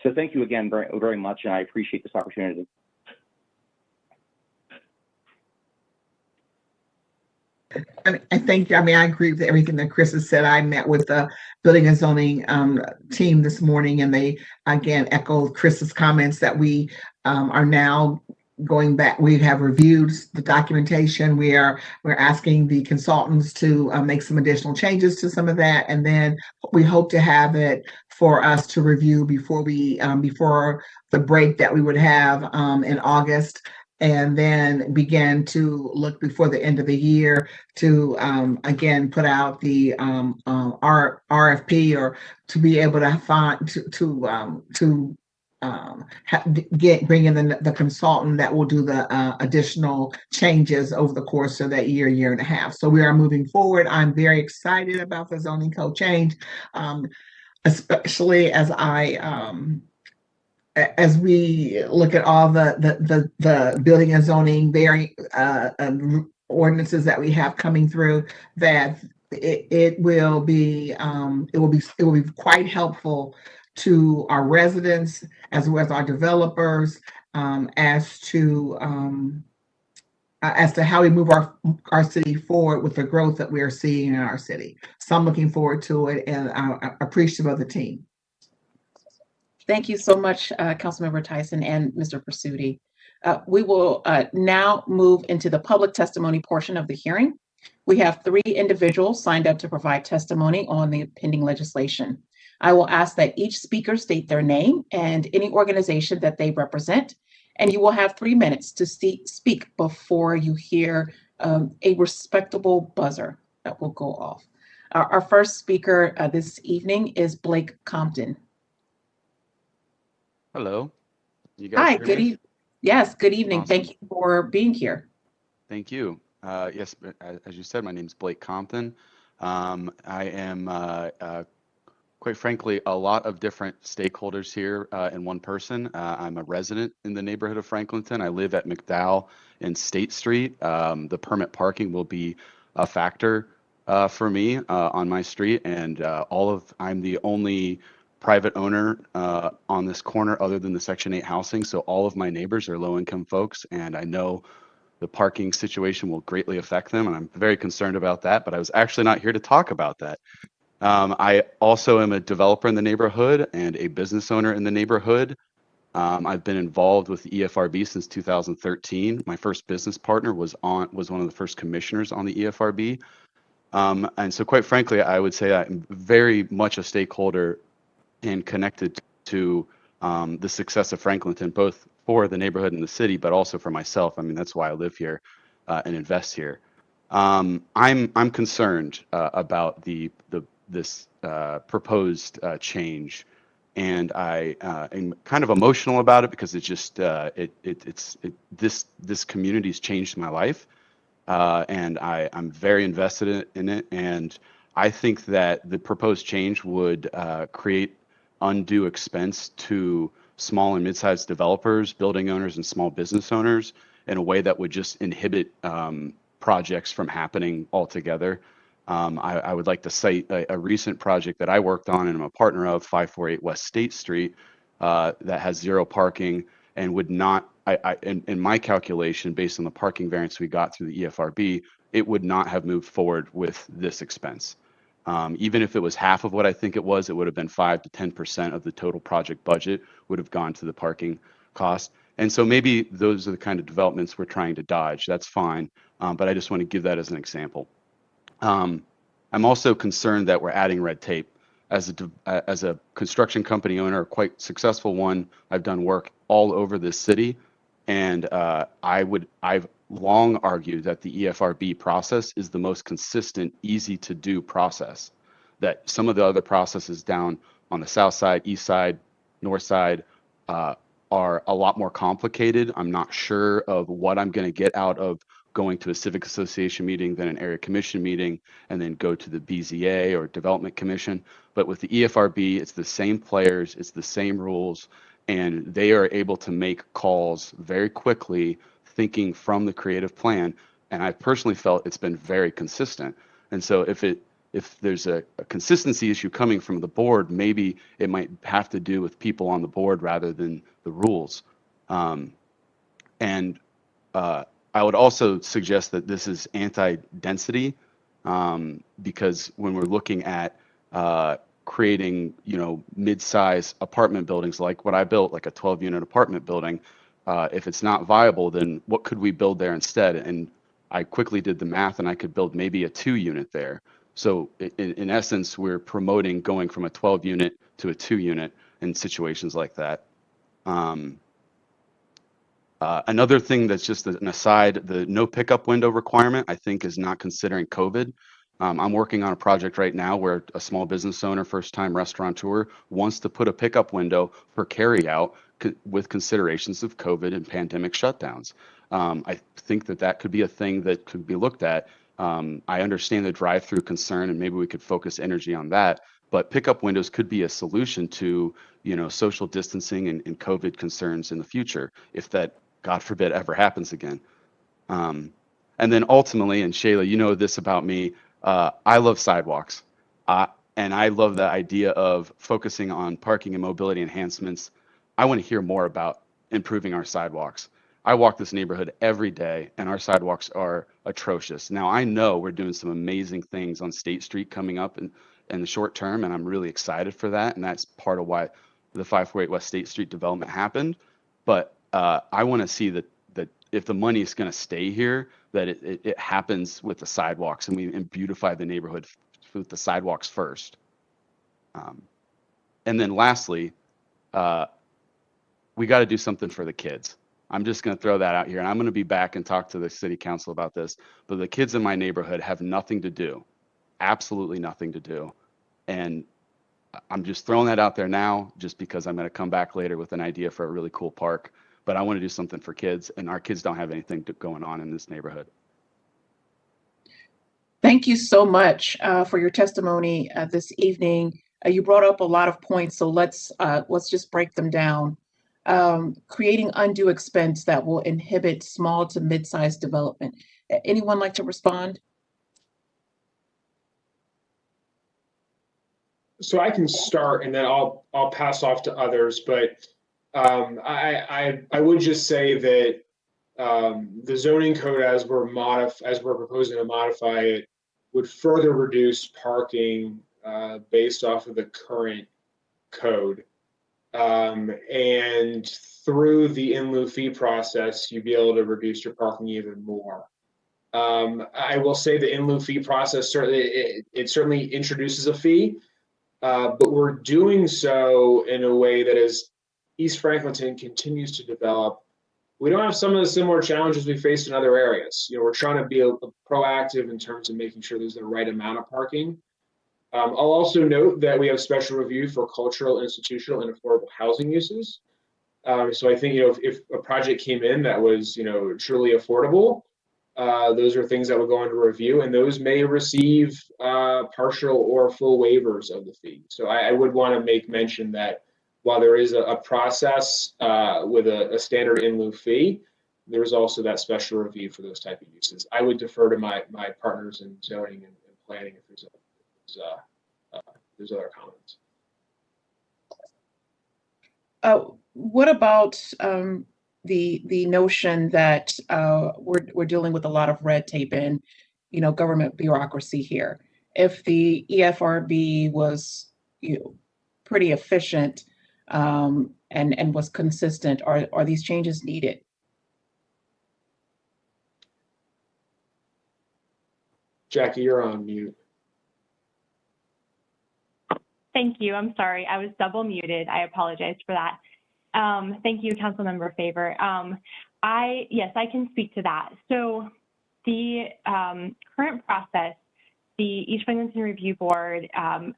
Speaker 6: So thank you again very, very much, and I appreciate this opportunity.
Speaker 2: I think, I agree with everything that Chris has said. I met with the Building and Zoning team this morning, and they, again, echoed Chris's comments that we are now going back. We have reviewed the documentation. We're asking the consultants to make some additional changes to some of that, and then we hope to have it for us to review before the break that we would have in August, and then begin to look before the end of the year to again put out the RFP, or to be able to find bring in the consultant that will do the additional changes over the course of that year and a half. So we are moving forward. I'm very excited about the zoning code change, especially as we look at all the building and zoning ordinances that we have coming through, that it will be quite helpful to our residents as well as our developers as to how we move our city forward with the growth that we are seeing in our city. So I'm looking forward to it, and I'm appreciative of the team.
Speaker 1: Thank you so much, Councilmember Tyson and Mr. Pursuti. We will now move into the public testimony portion of the hearing. We have 3 individuals signed up to provide testimony on the pending legislation. I will ask that each speaker state their name and any organization that they represent, and you will have 3 minutes to speak before you hear a respectable buzzer that will go off. Our first speaker this evening is Blake Compton.
Speaker 7: Hello. You guys
Speaker 1: Hi, good evening. Yes, good evening.
Speaker 7: Awesome.
Speaker 1: Thank you for being here.
Speaker 7: Thank you. Yes, as you said, my name is Blake Compton. I am, quite frankly, a lot of different stakeholders here in one person. I'm a resident in the neighborhood of Franklinton. I live at McDowell and State Street. The permit parking will be a factor for me on my street, and I'm the only private owner on this corner other than the Section 8 housing. So all of my neighbors are low-income folks, and I know the parking situation will greatly affect them, and I'm very concerned about that, but I was actually not here to talk about that. I also am a developer in the neighborhood and a business owner in the neighborhood. I've been involved with the EFRB since 2013. My first business partner was one of the first commissioners on the EFRB. And so quite frankly, I would say I'm very much a stakeholder and connected to the success of Franklinton, both for the neighborhood and the city, but also for myself. I mean, that's why I live here and invest here. I'm concerned about this proposed change, and I am kind of emotional about it because it's just this community's changed my life, and I'm very invested in it. And I think that the proposed change would create undue expense to small and mid-sized developers, building owners, and small business owners in a way that would just inhibit projects from happening altogether. I would like to cite a recent project that I worked on and I'm a partner of, 548 West State Street, that has 0 parking and would not, in my calculation, based on the parking variance we got through the EFRB, it would not have moved forward with this expense. Even if it was half of what I think it would have been 5 to 10% of the total project budget would have gone to the parking cost. And so maybe those are the kind of developments we're trying to dodge. That's fine, but I just want to give that as an example. I'm also concerned that we're adding red tape. As a construction company owner, a quite successful one, I've done work all over this city, and I've long argued that the EFRB process is the most consistent, easy to do process. That some of the other processes down on the south side, east side, north side are a lot more complicated. I'm not sure of what I'm going to get out of going to a civic association meeting, then an area commission meeting, and then go to the BZA or development commission. But with the EFRB, it's the same players, it's the same rules, and they are able to make calls very quickly, thinking from the creative plan. And I personally felt it's been very consistent. And so if there's a consistency issue coming from the board, maybe it might have to do with people on the board rather than the rules. I would also suggest that this is anti-density, because when we're looking at creating, mid-size apartment buildings like what I built, like a 12-unit apartment building, if it's not viable, then what could we build there instead? And I quickly did the math, and I could build maybe a 2-unit there. So in essence, we're promoting going from a 12-unit to a 2-unit in situations like that. Another thing that's just an aside, the no pickup window requirement, I think, is not considering COVID. I'm working on a project right now where a small business owner, first-time restaurateur, wants to put a pickup window for carryout with considerations of COVID and pandemic shutdowns. I think that could be a thing that could be looked at. I understand the drive-through concern, and maybe we could focus energy on that. But pickup windows could be a solution to, social distancing and COVID concerns in the future, if that, God forbid, ever happens again. And then ultimately, and Shayla, you know this about me, I love sidewalks. And I love the idea of focusing on parking and mobility enhancements. I want to hear more about improving our sidewalks. I walk this neighborhood every day, and our sidewalks are atrocious. Now, I know we're doing some amazing things on State Street coming up in the short term, and I'm really excited for that. And that's part of why the 548 West State Street development happened. But I want to see that if the money is going to stay here, that it happens with the sidewalks, and we beautify the neighborhood with the sidewalks first. And then lastly, we got to do something for the kids. I'm just going to throw that out here, and I'm going to be back and talk to the city council about this. But the kids in my neighborhood have nothing to do, absolutely nothing to do. And I'm just throwing that out there now just because I'm going to come back later with an idea for a really cool park. But I want to do something for kids, and our kids don't have anything going on in this neighborhood.
Speaker 1: Thank you so much for your testimony this evening. You brought up a lot of points, so let's just break them down. Creating undue expense that will inhibit small to mid-sized development. Anyone like to respond?
Speaker 3: So I can start, and then I'll pass off to others. But I would just say that the zoning code, as we're proposing to modify it, would further reduce parking based off of the current code. And through the in lieu fee process, you'd be able to reduce your parking even more. I will say the in lieu fee process certainly introduces a fee, but we're doing so in a way that as East Franklinton continues to develop, we don't have some of the similar challenges we faced in other areas. We're trying to be proactive in terms of making sure there's the right amount of parking. I'll also note that we have special review for cultural, institutional, and affordable housing uses. So I think, if a project came in that was, truly affordable, those are things that will go into review, and those may receive partial or full waivers of the fee. So I would want to make mention that while there is a process with a standard in lieu fee, there's also that special review for those type of uses. I would defer to my partners in zoning and planning if there's other comments.
Speaker 1: What about the notion that we're dealing with a lot of red tape and government bureaucracy here? If the EFRB was pretty efficient and was consistent, are these changes needed?
Speaker 3: Jackie, you're on mute.
Speaker 4: Thank you. I'm sorry. I was double muted. I apologize for that. Thank you, Councilmember Favor. Yes, I can speak to that. So the current process, the East Franklinton Review Board,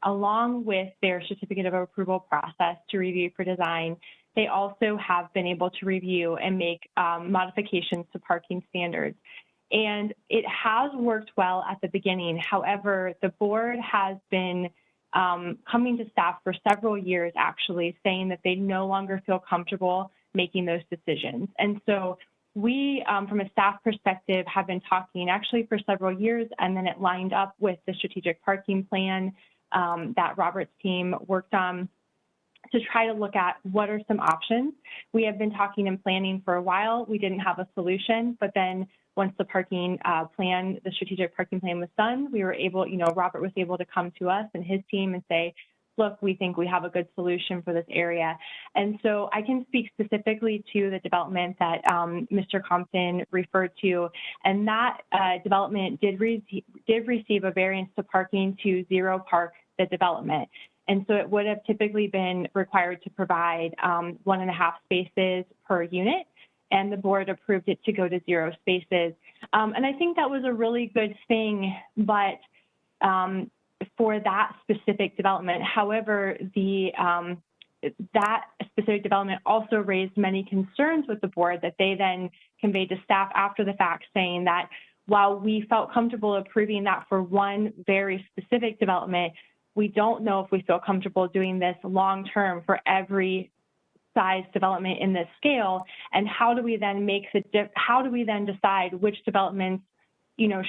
Speaker 4: along with their certificate of approval process to review for design, they also have been able to review and make modifications to parking standards. And it has worked well at the beginning. However, the board has been coming to staff for several years, actually, saying that they no longer feel comfortable making those decisions. And so we, from a staff perspective, have been talking actually for several years, and then it lined up with the strategic parking plan that Robert's team worked on to try to look at what are some options. We have been talking and planning for a while. We didn't have a solution, but then once the parking plan, the strategic parking plan was done, we were able, Robert was able to come to us and his team and say, look, we think we have a good solution for this area. And so I can speak specifically to the development that Mr. Compton referred to, and that development did receive a variance to parking to zero park the development. And so it would have typically been required to provide 1.5 spaces per unit, and the board approved it to go to 0 spaces. And I think that was a really good thing, but for that specific development. However, that specific development also raised many concerns with the board that they then conveyed to staff after the fact, saying that while we felt comfortable approving that for one very specific development, we don't know if we feel comfortable doing this long-term for every size development in this scale. And how do we then decide which developments,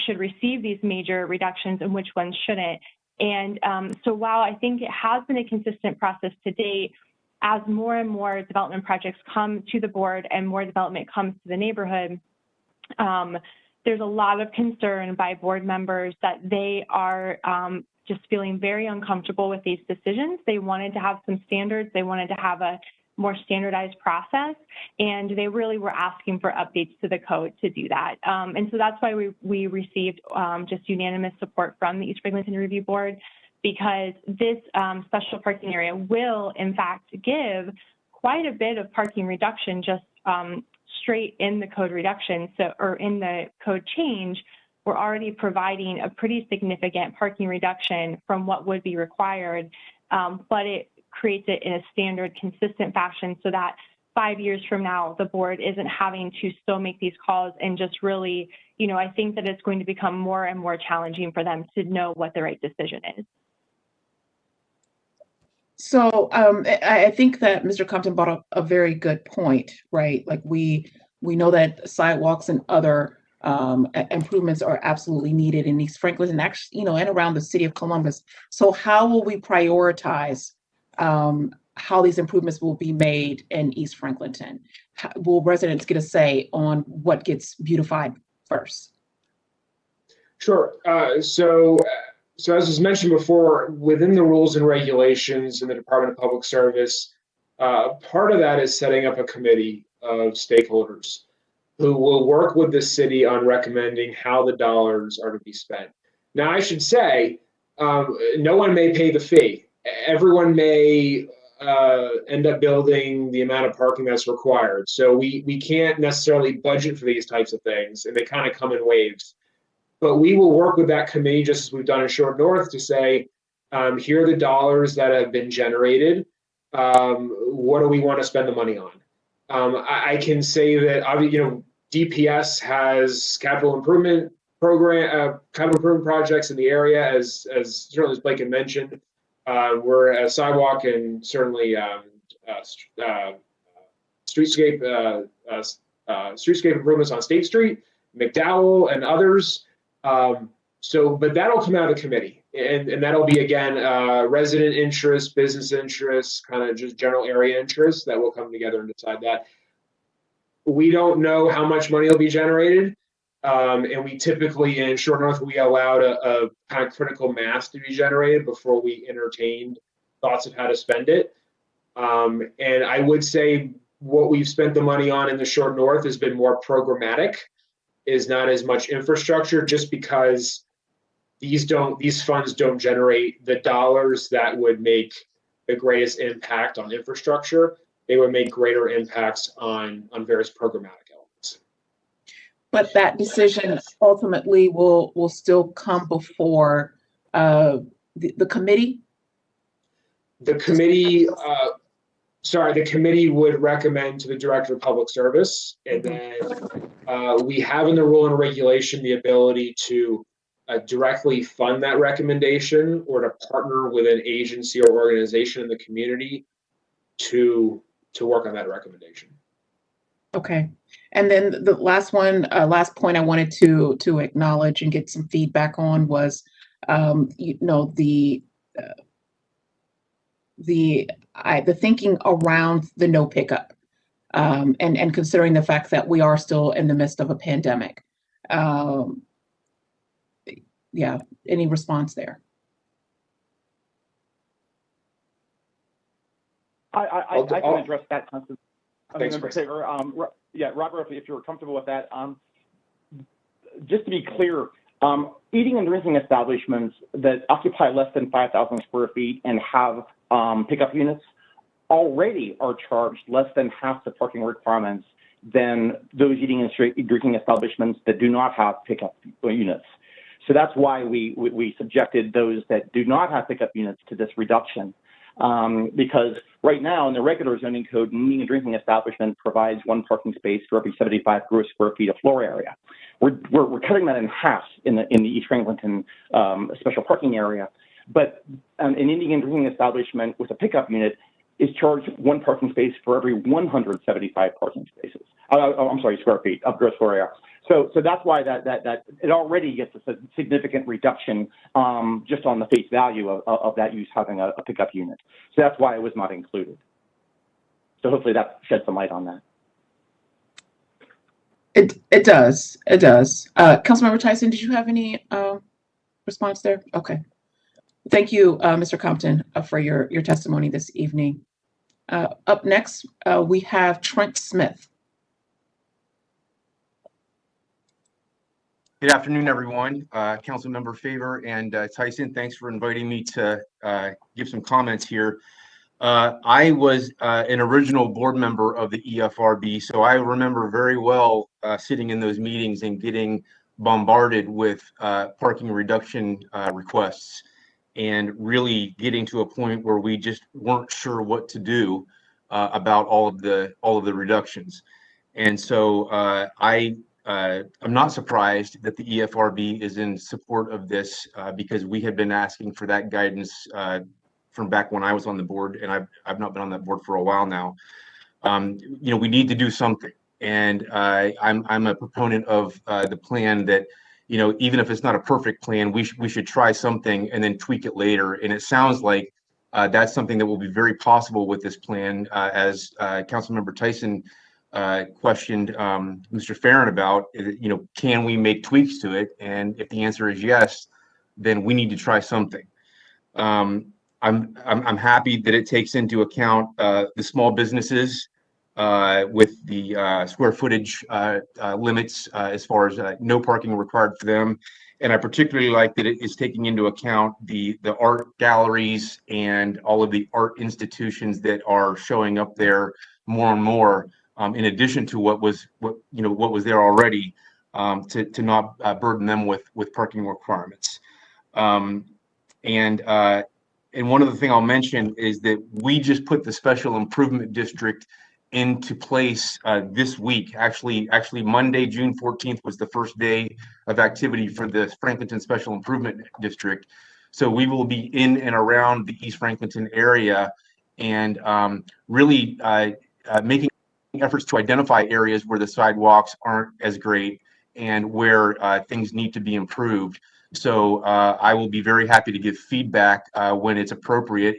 Speaker 4: should receive these major reductions and which ones shouldn't? And so while I think it has been a consistent process to date, as more and more development projects come to the board and more development comes to the neighborhood, there's a lot of concern by board members that they are just feeling very uncomfortable with these decisions. They wanted to have some standards. They wanted to have a more standardized process, and they really were asking for updates to the code to do that. And so that's why we received just unanimous support from the East Franklinton Review Board, because this special parking area will, in fact, give quite a bit of parking reduction just straight in the code reduction, or in the code change. We're already providing a pretty significant parking reduction from what would be required, but it creates it in a standard, consistent fashion so that 5 years from now, the board isn't having to still make these calls and just really, I think that it's going to become more and more challenging for them to know what the right decision is.
Speaker 1: So I think that Mr. Compton brought up a very good point, right? Like we know that sidewalks and other improvements are absolutely needed in East Franklinton and actually, and around the city of Columbus. So how will we prioritize how these improvements will be made in East Franklinton? Will residents get a say on what gets beautified first?
Speaker 3: Sure. So So as was mentioned before, within the rules and regulations in the Department of Public Service, part of that is setting up a committee of stakeholders who will work with the city on recommending how the dollars are to be spent. Now, I should say, no one may pay the fee. Everyone may end up building the amount of parking that's required. So we can't necessarily budget for these types of things, and they kind of come in waves. But we will work with that committee, just as we've done in Short North, to say, here are the dollars that have been generated. What do we want to spend the money on? I can say that, DPS has capital improvement projects in the area, as certainly as Blake had mentioned. We're a sidewalk and certainly streetscape improvements on State Street, McDowell, and others. But that'll come out of the committee, and that'll be, again, resident interest, business interests, kind of just general area interests that will come together and decide that. We don't know how much money will be generated, and we typically, in Short North, we allowed a kind of critical mass to be generated before we entertained thoughts of how to spend it. And I would say what we've spent the money on in the Short North has been more programmatic, is not as much infrastructure, just because these funds don't generate the dollars that would make the greatest impact on infrastructure. They would make greater impacts on various programmatic elements.
Speaker 1: But that decision ultimately will still come before the committee?
Speaker 3: The committee, the committee would recommend to the Director of Public Service, and then we have in the rule and regulation the ability to directly fund that recommendation, or to partner with an agency or organization in the community to work on that recommendation.
Speaker 1: Okay. And then the last point I wanted to acknowledge and get some feedback on was, the thinking around the no pickup, and considering the fact that we are still in the midst of a pandemic. Yeah, any response there?
Speaker 6: I can address that.
Speaker 3: Thanks, Chris.
Speaker 6: Yeah, Robert, if you're comfortable with that. Just to be clear, eating and drinking establishments that occupy less than 5,000 square feet and have pickup units already are charged less than half the parking requirements than those eating and drinking establishments that do not have pickup units. So that's why we subjected those that do not have pickup units to this reduction. Because right now in the regular zoning code, an eating and drinking establishment provides one parking space for every 75 gross square feet of floor area. We're cutting that in half in the East Franklinton special parking area. But an eating and drinking establishment with a pickup unit is charged one parking space for every 175 parking spaces. Square feet of gross floor area. So that's why that it already gets a significant reduction just on the face value of that use having a pickup unit. So that's why it was not included. So hopefully that sheds some light on that.
Speaker 1: It does. Councilmember Tyson, did you have any response there? Okay. Thank you, Mr. Compton, for your testimony this evening. Up next, we have Trent Smith.
Speaker 8: Good afternoon, everyone. Councilmember Favor and Tyson, thanks for inviting me to give some comments here. I was an original board member of the EFRB, so I remember very well sitting in those meetings and getting bombarded with parking reduction requests, and really getting to a point where we just weren't sure what to do about all of the reductions. And so I'm not surprised that the EFRB is in support of this because we had been asking for that guidance from back when I was on the board, and I've not been on that board for a while now. We need to do something, and I'm a proponent of the plan that, even if it's not a perfect plan, we should try something and then tweak it later. And it sounds like that's something that will be very possible with this plan, as Councilmember Tyson questioned Mr. Farron about, can we make tweaks to it? And if the answer is yes, then we need to try something. I'm happy that it takes into account the small businesses with the square footage limits as far as no parking required for them. And I particularly like that it is taking into account the art galleries and all of the art institutions that are showing up there more and more, in addition to what was there already, to not burden them with parking requirements. And one other thing I'll mention is that we just put the special improvement district into place this week. Actually, Monday, June 14th was the first day of activity for the Franklinton Special Improvement District. So we will be in and around the East Franklinton area and really making efforts to identify areas where the sidewalks aren't as great and where things need to be improved. So I will be very happy to give feedback when it's appropriate.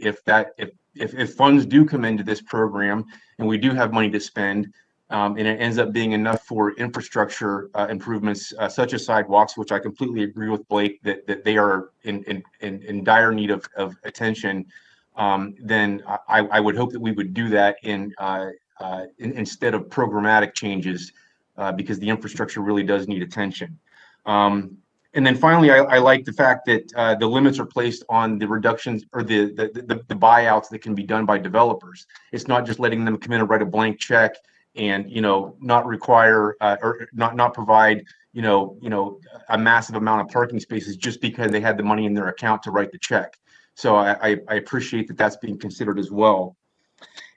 Speaker 8: If funds do come into this program and we do have money to spend, and it ends up being enough for infrastructure improvements such as sidewalks, which I completely agree with Blake that they are in dire need of attention, then I would hope that we would do that instead of programmatic changes, because the infrastructure really does need attention. And then finally, I like the fact that the limits are placed on the reductions or the buyouts that can be done by developers. It's not just letting them come in and write a blank check and not require or not provide a massive amount of parking spaces just because they had the money in their account to write the check. So I appreciate that that's being considered as well.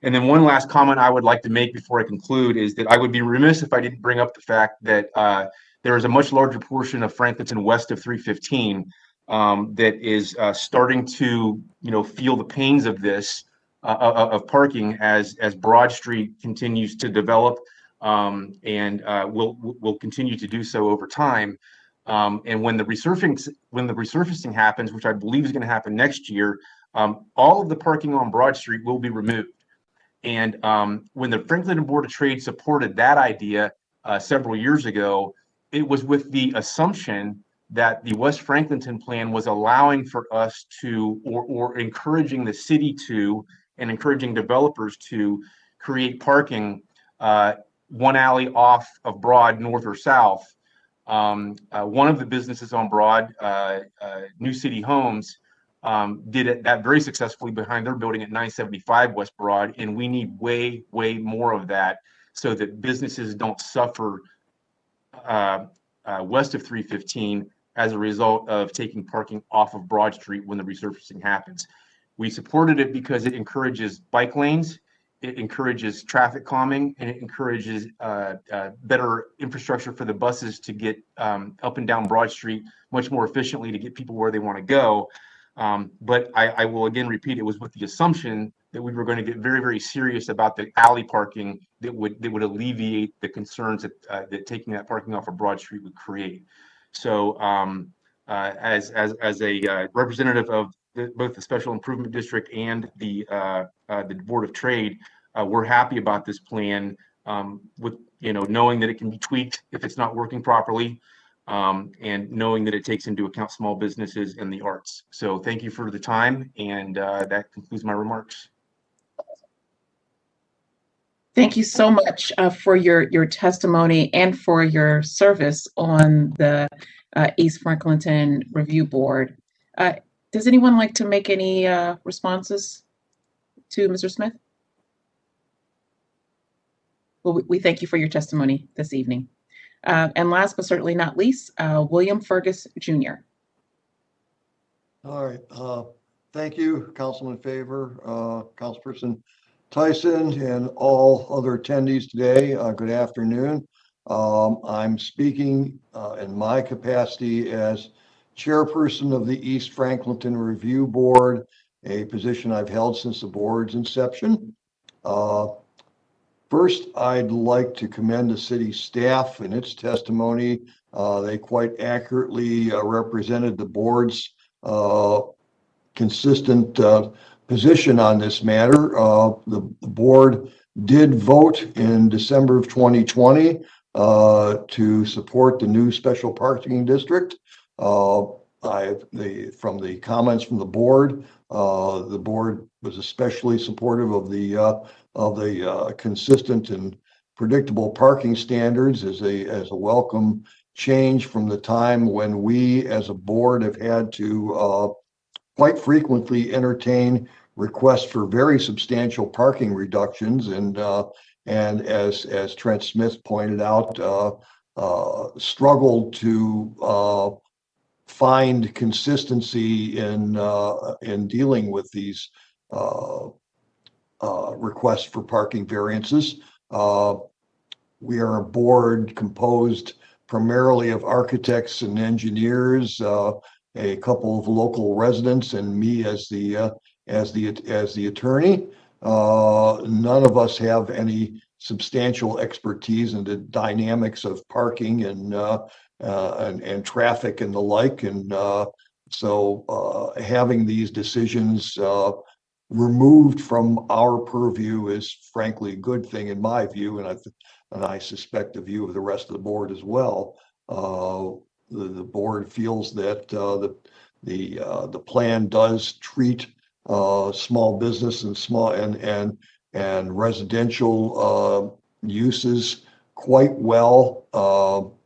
Speaker 8: And then one last comment I would like to make before I conclude is that I would be remiss if I didn't bring up the fact that there is a much larger portion of Franklinton west of 315 that is starting to, feel the pains of this, of parking as Broad Street continues to develop, and will continue to do so over time. And when the resurfacing happens, which I believe is going to happen next year, all of the parking on Broad Street will be removed. And when the Franklinton Board of Trade supported that idea several years ago, it was with the assumption that the West Franklinton plan was allowing for us to, or encouraging the city to, and encouraging developers to create parking one alley off of Broad, north or south. One of the businesses on Broad, New City Homes, did that very successfully behind their building at 975 West Broad, and we need way more of that so that businesses don't suffer west of 315 as a result of taking parking off of Broad Street when the resurfacing happens. We supported it because it encourages bike lanes, it encourages traffic calming, and it encourages better infrastructure for the buses to get up and down Broad Street much more efficiently to get people where they want to go. But I will again repeat, it was with the assumption that we were going to get very serious about the alley parking that would alleviate the concerns that taking that parking off of Broad Street would create. So as a representative of both the Special Improvement District and the Board of Trade, we're happy about this plan, with knowing that it can be tweaked if it's not working properly. And knowing that it takes into account small businesses and the arts. So thank you for the time, and that concludes my remarks.
Speaker 1: Thank you so much for your testimony and for your service on the East Franklinton Review Board. Does anyone like to make any responses to Mr. Smith? Well, we thank you for your testimony this evening. And last but certainly not least, William Fergus Jr.
Speaker 9: All right. Thank you, Councilman Favor, Councilperson Tyson, and all other attendees today. Good afternoon. I'm speaking in my capacity as chairperson of the East Franklinton Review Board, a position I've held since the board's inception. First, I'd like to commend the city staff and its testimony. They quite accurately represented the board's consistent position on this matter. The board did vote in December of 2020 to support the new special parking district. from the comments from the board was especially supportive of the consistent and predictable parking standards as a welcome change from the time when we as a board have had to quite frequently entertain requests for very substantial parking reductions, and as Trent Smith pointed out, struggled to find consistency in dealing with these requests for parking variances. We are a board composed primarily of architects and engineers, a couple of local residents, and me as the attorney. None of us have any substantial expertise in the dynamics of parking and traffic and the like, and so having these decisions removed from our purview is frankly a good thing in my view, and I suspect the view of the rest of the board as well. The board feels that the plan does treat small business and small and residential uses quite well,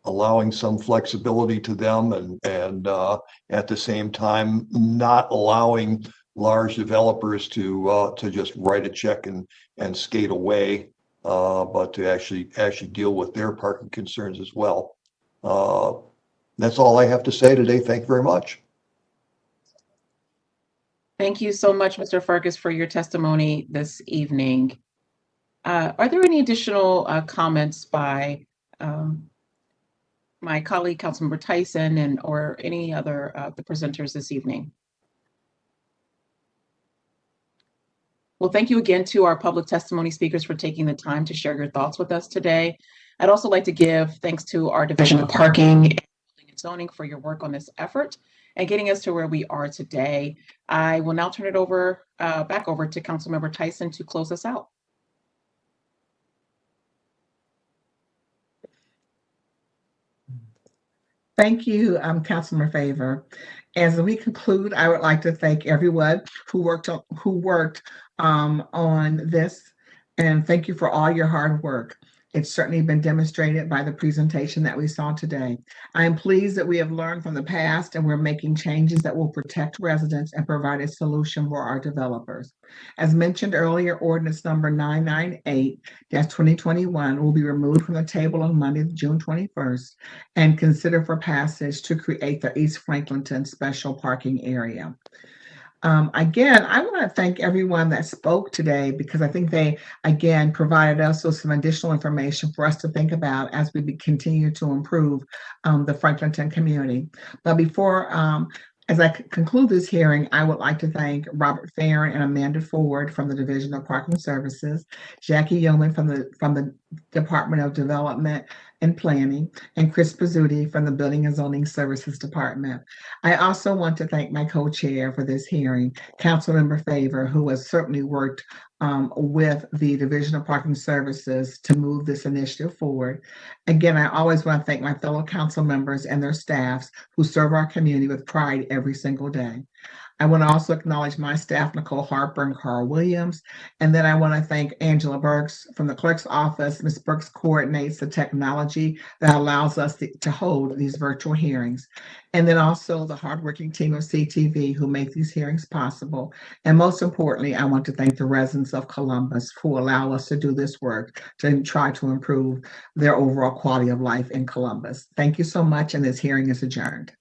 Speaker 9: allowing some flexibility to them, and at the same time not allowing large developers to just write a check and skate away, but to actually deal with their parking concerns as well. That's all I have to say today. Thank you very much.
Speaker 1: Thank you so much, Mr. Farkas, for your testimony this evening. Are there any additional comments by my colleague, Councilmember Tyson, or any other of the presenters this evening? Well, thank you again to our public testimony speakers for taking the time to share your thoughts with us today. I'd also like to give thanks to our Division of Parking and Zoning for your work on this effort and getting us to where we are today. I will now turn it over back over to Councilmember Tyson to close us out.
Speaker 2: Thank you, Councilmember Favor. As we conclude, I would like to thank everyone who worked on this, and thank you for all your hard work. It's certainly been demonstrated by the presentation that we saw today. I am pleased that we have learned from the past and we're making changes that will protect residents and provide a solution for our developers. As mentioned earlier, ordinance number 998-2021 will be removed from the table on Monday, June 21st, and considered for passage to create the East Franklinton special parking area. Again, I want to thank everyone that spoke today, because I think they, again, provided us with some additional information for us to think about as we continue to improve the Franklinton community. But before, as I conclude this hearing, I would like to thank Robert Farron and Amanda Ford from the Division of Parking Services, Jackie Yeoman from the Department of Development and Planning, and Chris Pizzuti from the Building and Zoning Services Department. I also want to thank my co-chair for this hearing, Councilmember Favor, who has certainly worked with the Division of Parking Services to move this initiative forward. Again, I always want to thank my fellow council members and their staffs who serve our community with pride every single day. I want to also acknowledge my staff, Nicole Harper and Carl Williams. And then I want to thank Angela Burks from the clerk's office. Ms. Burks coordinates the technology that allows us to hold these virtual hearings. And then also the hardworking team of CTV who make these hearings possible. And most importantly, I want to thank the residents of Columbus who allow us to do this work to try to improve their overall quality of life in Columbus. Thank you so much, and this hearing is adjourned.